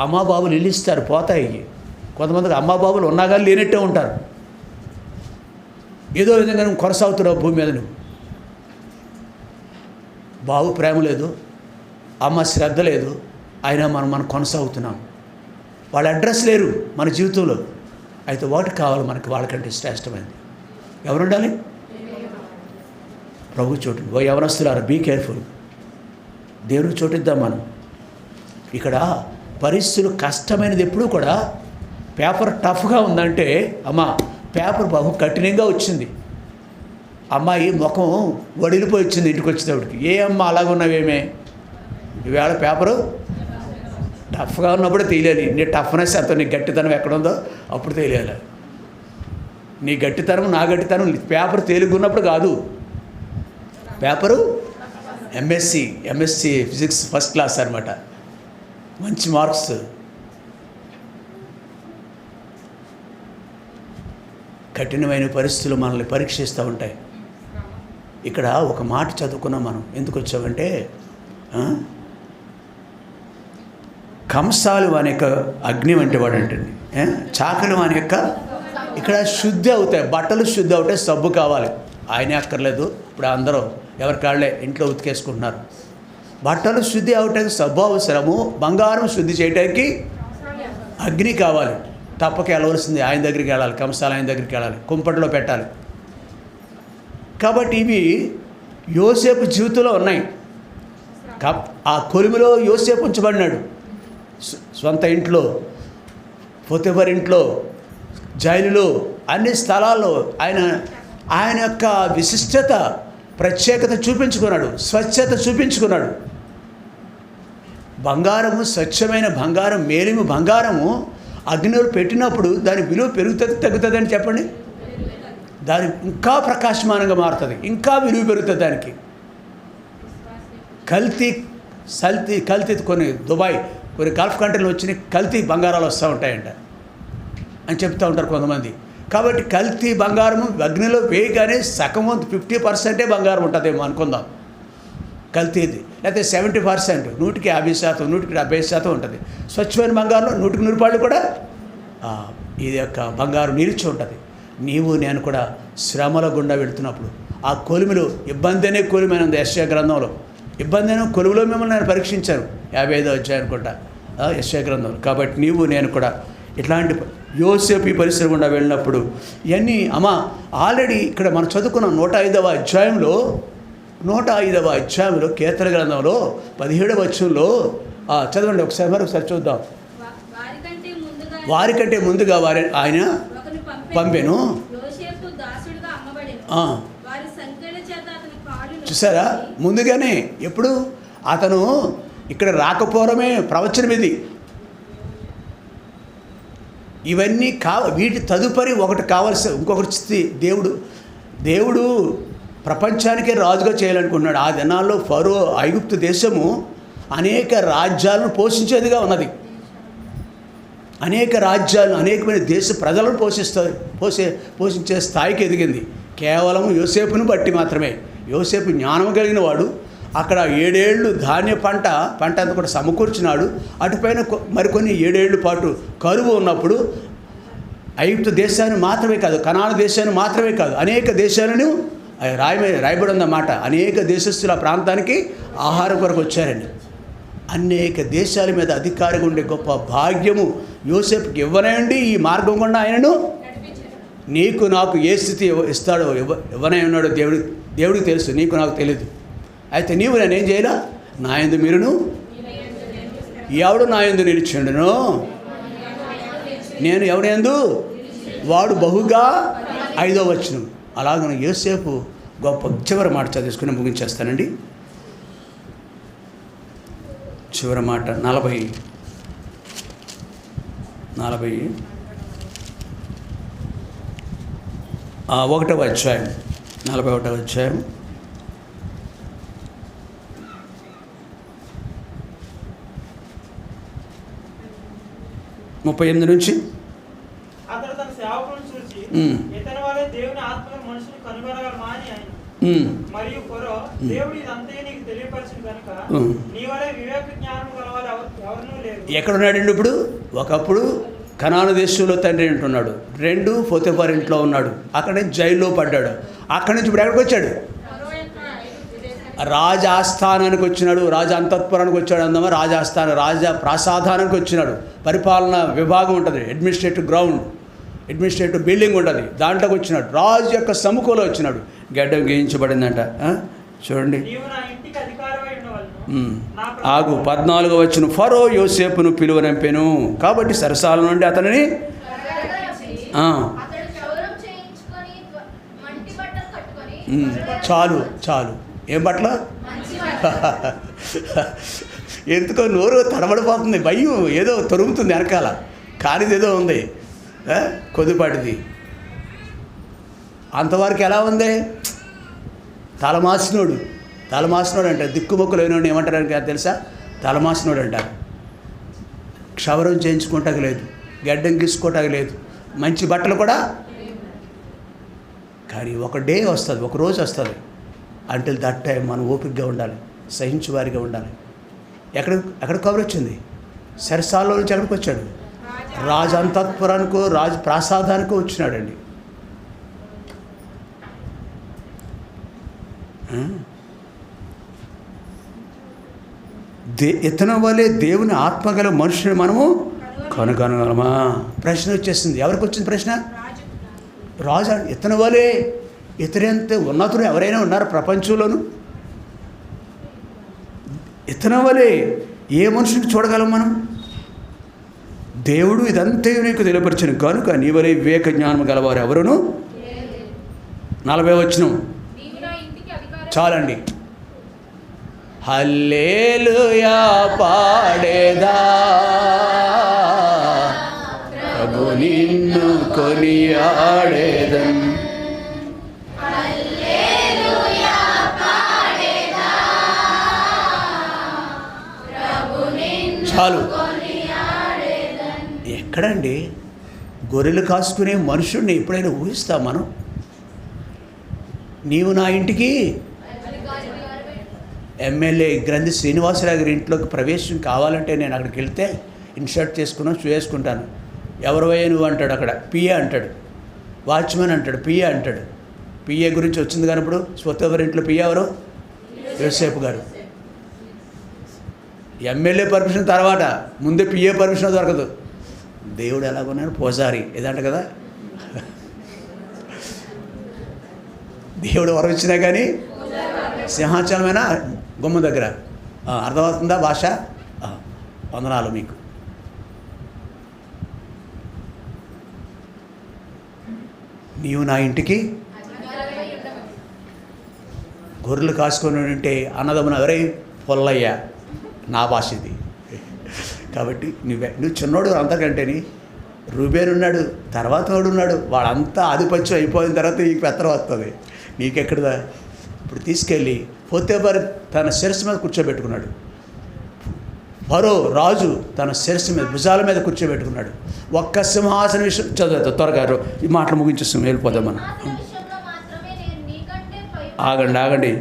అమ్మా బాబులు ఇల్లు ఇస్తారు, పోతాయి. కొంతమందికి అమ్మా బాబులు ఉన్నా కానీ లేనట్టే ఉంటారు. ఏదో విధంగా నువ్వు కొనసాగుతున్నావు భూమి మీద. నువ్వు బాబు ప్రేమ లేదు, అమ్మ శ్రద్ధ లేదు, అయినా మనం కొనసాగుతున్నాం. వాళ్ళ అడ్రస్ లేరు మన జీవితంలో. అయితే వాటికి కావాలి మనకి, వాళ్ళకంటే శ్రేష్టమైనది ఎవరు ఉండాలి? ప్రభు చోటు. ఓ యవనస్తులారా, బీ కేర్ఫుల్. దేవుడికి చోటిద్దాం మనం. ఇక్కడ పరిస్థితులు కష్టమైనది ఎప్పుడూ కూడా, పేపర్ టఫ్గా ఉందంటే అమ్మ పేపర్ బహు కఠినంగా వచ్చింది, అమ్మాయి ముఖం వడిలిపోయి వచ్చింది ఇంటికి వచ్చేటప్పటికి. ఏ అమ్మ అలాగ ఉన్నావేమే, ఈవేళ పేపరు టఫ్గా ఉన్నప్పుడు తెలియాలి. నీ టఫ్నెస్ ఎంత, నీ గట్టితనం ఎక్కడుందో అప్పుడు తెలియాలి. నీ గట్టితనం నా గట్టితనం పేపర్ తేలిగున్నప్పుడు కాదు. Paper MSc physics first class అనమాట, మంచి మార్క్స్. కఠినమైన పరిస్థితులు మనల్ని పరీక్షిస్తూ ఉంటాయి. ఇక్కడ ఒక మాట చదువుకున్నాం మనం. ఎందుకు వచ్చామంటే, కంసాలు వాని యొక్క అగ్ని వంటి వాడు అంటండి, చాకలి వాని యొక్క. ఇక్కడ శుద్ధి అవుతాయి బట్టలు, శుద్ధి అవుతాయి. సబ్బు కావాలి, ఆయనే అక్కర్లేదు. ఇప్పుడు అందరూ ఎవరి కాళ్ళే ఇంట్లో ఉతికేసుకుంటున్నారు. బట్టలు శుద్ధి అవటానికి సబ్బు అవసరము, బంగారం శుద్ధి చేయడానికి అగ్ని కావాలి. తప్పక వెళ్ళవలసింది ఆయన దగ్గరికి వెళ్ళాలి, కంసాలు ఆయన దగ్గరికి వెళ్ళాలి, కుంపటిలో పెట్టాలి. కాబట్టి ఇవి యోసేపు జీవితంలో ఉన్నాయి. ఆ కొలిమిలో యోసేపు ఉంచబడినాడు, సొంత ఇంట్లో, పోతేఫర్ ఇంట్లో, జైలులో, అన్ని స్థలాల్లో ఆయన యొక్క విశిష్టత, ప్రత్యేకత చూపించుకున్నాడు, స్వచ్ఛత చూపించుకున్నాడు. బంగారము, స్వచ్ఛమైన బంగారం, మేలిమి బంగారము అగ్నిలో పెట్టినప్పుడు దాని విలువ పెరుగుతుంది తగ్గుతుంది అని చెప్పండి? దాని ఇంకా ప్రకాశమానంగా మారుతుంది, ఇంకా విలువ పెరుగుతుంది దానికి. కల్తీ కొన్ని దుబాయ్, కొన్ని గల్ఫ్ కంట్రీలు వచ్చిన కల్తీ బంగారాలు వస్తూ ఉంటాయంట అని చెప్తూ ఉంటారు కొంతమంది. కాబట్టి కల్తీ బంగారము అగ్నిలో వేయగానే సగం 50% బంగారం ఉంటుందేమో అనుకుందాం కల్తీది, లేకపోతే 70%, 150%, 170% ఉంటుంది. స్వచ్ఛమైన బంగారంలో 100% కూడా ఇది యొక్క బంగారం నిలిచి ఉంటుంది. నీవు నేను కూడా శ్రమల గుండా వెళుతున్నప్పుడు ఆ కొలిమిలో ఇబ్బంది అనే కొలిమైన ఉంది. యెషయా గ్రంథంలో ఇబ్బంది అనే కొలువులో మిమ్మల్ని నేను పరీక్షించాను, 55వ అధ్యాయం అనుకుంటా యెషయా గ్రంథంలో. కాబట్టి నీవు నేను కూడా ఇట్లాంటి యోసేపు ఈ పరిస్థితి గుండా వెళ్ళినప్పుడు ఇవన్నీ ఆల్రెడీ ఇక్కడ మనం చదువుకున్న 105వ అధ్యాయంలో కీర్తన గ్రంథంలో 17వ వచనంలో చదవండి ఒకసారి చూద్దాం. వారికంటే ముందుగా ఆయన పంపెను. చూసారా, ముందుగానే. ఎప్పుడు అతను ఇక్కడ రాకపోవడమే ప్రవచనం ఇది. ఇవన్నీ వీటి తదుపరి ఒకటి కావాల్సి ఇంకొకటి దేవుడు ప్రపంచానికే రాజుగా చేయాలనుకున్నాడు. ఆ దినాల్లో ఫరో, ఐగుప్తు దేశము అనేక రాజ్యాలను పోషించేదిగా ఉన్నది. అనేక రాజ్యాలు, అనేకమైన దేశ ప్రజలను పోషించే స్థాయికి ఎదిగింది. కేవలం యోసేపును బట్టి మాత్రమే. యోసేపు జ్ఞానం కలిగిన వాడు. అక్కడ 7 ఏళ్ళు ధాన్య పంట అంతా కూడా సమకూర్చినాడు. అటుపైన మరికొన్ని 7 ఏళ్ళ పాటు కరువు ఉన్నప్పుడు ఐగుప్తు దేశాన్ని మాత్రమే కాదు, కనాను దేశాన్ని మాత్రమే కాదు, అనేక దేశాలను రాయబడి ఉందన్నమాట. అనేక దేశస్తులు ఆ ప్రాంతానికి ఆహారం కొరకు వచ్చారండి. అనేక దేశాల మీద అధికారిగా ఉండే గొప్ప భాగ్యము యోసేపుకి ఇవ్వనండి. ఈ మార్గం గుండా ఆయనను నీకు నాకు ఏ స్థితి ఇస్తాడో ఇవ్వనే ఉన్నాడో దేవుడికి తెలుసు, నీకు నాకు తెలియదు. అయితే నీవు నేనేం చేయాలా? నా యందు మీరును ఎవడు నా యందు నిలిచిండునో నేను ఎవరి యందు వాడు బహుగా 5వ వచనం. అలాగనే యోసేపు గొప్ప చివరి మాట చదివేసుకుని ముగించేస్తానండి. చివరి మాట 40 ఒకటవ అధ్యాయం 41వ అధ్యాయం 38 నుంచి. అతడు తన సేవకులను చూసి ఇతని వలె దేవుని ఆత్మలో మనుషులు కనుగొనగలమా అని ఆయన. మరియు ఫరో, దేవుడు ఇదంతా నీకు తెలియపరిచింది కనుక నీ వలె వివేక జ్ఞానం గలవారు ఎవరినూ లేరు. ఎక్కడున్నాడండి ఇప్పుడు? ఒకప్పుడు కనాను దేశంలో తండ్రి అంటున్నాడు, 2 పోతీఫర్ ఇంట్లో ఉన్నాడు, అక్కడే జైల్లో పడ్డాడు. అక్కడి నుంచి ఇప్పుడు ఎక్కడికి వచ్చాడు? రాజాస్థానానికి వచ్చినాడు, రాజ అంతఃపురానికి వచ్చాడు. అందమా రాజాస్థానం, రాజ ప్రాసాదానికి వచ్చినాడు. పరిపాలన విభాగం ఉంటుంది, అడ్మినిస్ట్రేటివ్ బిల్డింగ్ ఉంటుంది, దాంట్లోకి వచ్చినాడు. రాజు యొక్క సముఖంలో వచ్చినాడు. గడ్డం గీయించబడిందంట. చూడండి, ఆగు 14వ వచనం. ఫరో యోసేపును పిలువనంపెను, కాబట్టి సరసాల నుండి అతనిని చాలు ఏం పట్ల ఎందుకో నోరు తడబడిపోతుంది, భయం ఏదో తొరుగుతుంది వెనకాల, కానిది ఏదో ఉంది కొద్దిపాటిది. అంతవరకు ఎలా ఉంది? తలమాసినోడు అంటారు. దిక్కుమొక్కు లేనివాడిని ఏమంటారు తెలుసా? తలమాసినోడు అంటారు. క్షవరం చేయించుకోవటానికి లేదు, గడ్డం గీసుకోవటానికి లేదు, మంచి బట్టలు కూడా. కానీ ఒక డే వస్తుంది, ఒక రోజు వస్తుంది. అంటిల్ దట్ టైం మనం ఓపికగా ఉండాలి, సహించువారిగా ఉండాలి. ఎక్కడ కబురు వచ్చింది? సరసాల్లో నుంచి ఎక్కడికి వచ్చాడు? రాజు అంతఃపురానికో రాజు ప్రాసాదానికో వచ్చినాడండి. ఇతని వలె దేవుని ఆత్మగల మనుషుని మనము కనుగొనగలమా? ప్రశ్న వచ్చేసింది. ఎవరికి వచ్చింది ప్రశ్న? రాజు. ఇతని వలె ఇతరంత ఉన్నతులు ఎవరైనా ఉన్నారు ప్రపంచంలోనూ? ఇతని వలె ఏ మనుషుని చూడగలం మనం? దేవుడు ఇదంతా నీకు తెలియపరిచిన కనుక నీ వలె వివేక జ్ఞానం గలవారు ఎవరును. 40వ వచనం చాలండి. హల్లెలూయా పాడేదా, ప్రభు నిన్ను కొనియాడేదన్. చాలు. ఎక్కడండి గొర్రెలు కాసుకునే మనుషుడిని ఎప్పుడైనా ఊహిస్తాం మనం? నీవు నా ఇంటికి ఎమ్మెల్యే గ్రంథి శ్రీనివాసరావు గారి ఇంట్లోకి ప్రవేశం కావాలంటే నేను అక్కడికి వెళ్తే ఇన్షర్ట్ చేసుకున్నాను, షూ వేసుకుంటాను. ఎవరివయ్యా నువ్వు అంటాడు. అక్కడ పిఏ అంటాడు, వాచ్మెన్ అంటాడు, పిఏ అంటాడు. పిఏ గురించి వచ్చింది కానీ ఇప్పుడు స్వతవరి ఇంట్లో పిఏ ఎవరు? యోసేపు గారు. ఎమ్మెల్యే పర్మిషన్ తర్వాత, ముందే పిఏ పర్మిషన్ దొరకదు. దేవుడు ఎలాగొన్నాడు? పూజారి ఏదంట కదా, దేవుడు వరం ఇచ్చినా కానీ సింహాచలమైనా గుమ్మ దగ్గర. అర్థమవుతుందా భాష? వందనాలు మీకు. నీవు నా ఇంటికి గొర్రెలు కాసుకొని ఉంటే అన్నదమ్మున ఎవరై పొల్లయ్యా, నా భాష ఇది. కాబట్టి నువ్వు చిన్నోడు అంతకంటేని. రూబేన్ ఉన్నాడు, తర్వాత వాడు ఉన్నాడు, వాడంతా ఆధిపత్యం అయిపోయిన తర్వాత నీకు పెత్తనం వస్తుంది. నీకెక్కడదా? ఇప్పుడు తీసుకెళ్ళి పోతేఫర్ తన శిరస్సు మీద కూర్చోబెట్టుకున్నాడు. ఫరో రాజు తన శిరస్సు మీద భుజాల మీద కూర్చోబెట్టుకున్నాడు. ఒక్క సింహాసన విషయం చదువుతా త్వరగా ఈ మాటలు ముగించేస్తాం, వెళ్ళిపోదాం మనం. సింహాసన విషయంలో మాత్రమే నేను నీకంటే పై ఆగండి,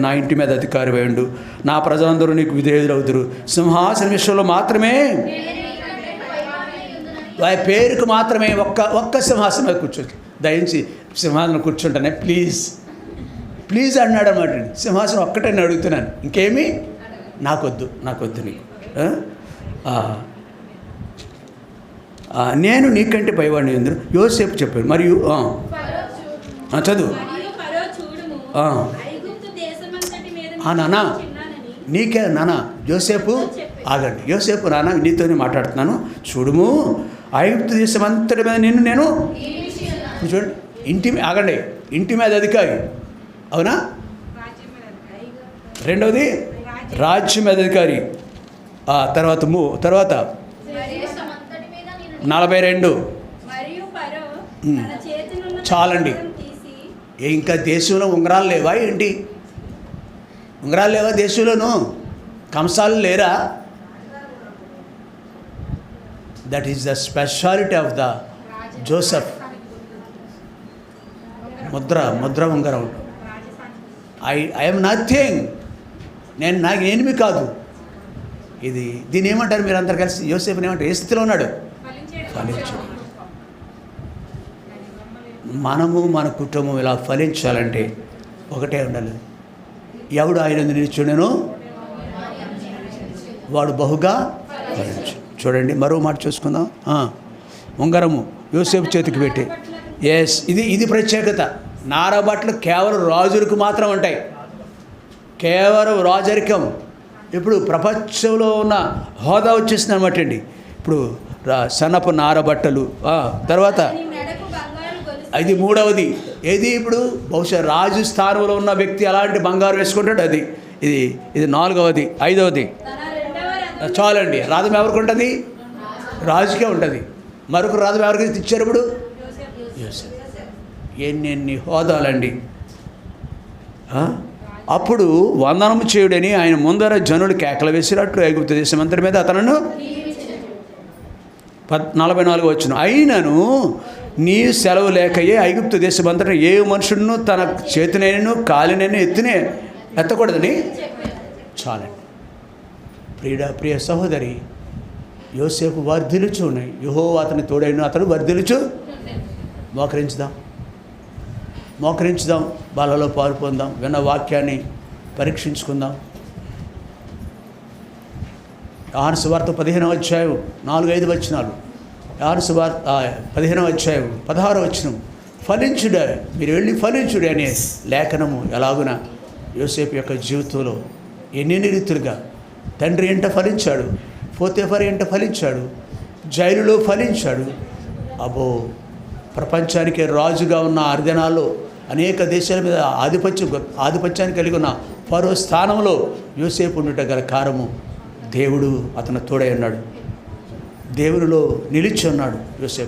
నా ఇంటి మీద అధికారి వేయండు, నా ప్రజలందరూ నీకు విధేయులవుదురు. సింహాసన విషయంలో మాత్రమే, నేను నీకంటే పైవాడనై ఉందునని వారి పేరుకు మాత్రమే ఒక్క సింహాసనం మీద కూర్చోచ్చు. దయించి సింహాసనం కూర్చుంటానే ప్లీజ్ అన్నాడు అన్నమాట. సింహాసనం ఒక్కటే నేను అడుగుతున్నాను, ఇంకేమీ నాకొద్దు నీకు. నేను నీకంటే పైవాడిని ఎందుకు యోసేపు చెప్పాడు. మరియు ఫరో చూడు చదువు. మరియు ఫరో చూడుము, ఆ. ఐగుప్తు దేశమంతటి మీద నాన్న చిన్నానని నీకే నాన్న యోసేపు, ఆగండి యోసేపు నాన్న నీతోనే మాట్లాడుతున్నాను. చూడుము, ఐగుప్తు దేశం అంతటి మీద నేను ఈ విషయంలో ఇప్పుడు చూడండి, ఆగండి, ఇంటి మీద అధికారి అవునా, రెండవది రాజ్యం మీద అధికారి, తర్వాత దేశమంతటి మీద నేను 42. మరియు ఫరో తన చేతినున్న చాలండి. కంకణం తీసి ఇంకా దేశంలో ఉంగరాలు లేవా ఏంటి? ఉంగరాలు లేవా దేశంలోనూ? కంసాలు లేరా? That is the speciality of the Joseph. Mudra ఉంగరం. ఐఎమ్ నథింగ్, నాకు ఏమి కాదు. దీన్ని ఏమంటారు మీరు అందరు కలిసి? యోసేపుని ఏమంటారు? ఏ స్థితిలో ఉన్నాడు? ఫలించాడు. మనము మన కుటుంబం ఇలా ఫలించాలంటే ఒకటే ఉండాలి, ఎవడు ఆయన నిలిచుండెనో వాడు బహుగా ఫలించు. చూడండి, మరో మాట చూసుకుందాం. ఉంగరము యోసేపు చేతికి పెట్టి, ఎస్, ఇది ప్రత్యేకత. నారబట్టలు కేవలం రాజులకు మాత్రం ఉంటాయి, కేవలం రాజరికం. ఇప్పుడు ప్రపంచంలో ఉన్న హోదా వచ్చేసింది అనమాట అండి. ఇప్పుడు సన్నపు నారబట్టలు, తర్వాత నీ మెడకు బంగారు గొలుసు అది మూడవది. ఏది ఇప్పుడు బహుశా రాజు స్థానంలో ఉన్న వ్యక్తి అలాంటి బంగారు వేసుకుంటాడు. ఇది నాలుగవది. ఐదవది తన రెండవ రథం చాలండి, రథం ఎవరికి ఉంటుంది? రాజుకే ఉంటుంది. మరొక రథం ఎవరికి ఇచ్చారు ఇప్పుడు? యోసేపు. ఎన్ని హోదాలండి. అప్పుడు వందనము చేయుడని ఆయన ముందర జనులు కేకలు వేసినట్లు ఐగుప్తు దేశం అంతటి మీద అతను 44 వచ్చిన అయినను నీ సెలవు లేకయే ఐగుప్తు దేశం అంతటా ఏ మనుషుడును తన చేతినైనను కాలినైనా ఎత్తకూడదని చాలండి. ప్రియ సహోదరి, యోసేపు వర్ధిలుచు ఉన్నాయి, యెహోవా అతని తోడైన అతడు వర్ధిలుచు. మోకరించుదాం, బాలలో పాలు పొందాం, విన్న వాక్యాన్ని పరీక్షించుకుందాం. యోహాను సువార్త 15వ అధ్యాయం 4-5 వచనాలు. యోహాను సువార్త 15వ అధ్యాయం 16వ వచనం, ఫలించుడే, మీరు వెళ్ళి ఫలించుడే అనే లేఖనము ఎలాగున యోసేపు యొక్క జీవితంలో ఎన్ని రీతులుగా తండ్రి ఎంట ఫలించాడు, పోతేఫరు ఎంట ఫలించాడు, జైలులో ఫలించాడు. ప్రపంచానికి రాజుగా ఉన్న అర్ధనాల్లో అనేక దేశాల మీద ఆధిపత్యాన్ని కలిగి ఉన్న ఫరో స్థానంలో యోసేపు ఉండుట గల కారణము దేవుడు అతను తోడై ఉన్నాడు, దేవునిలో నిలిచి ఉన్నాడు యోసేపు.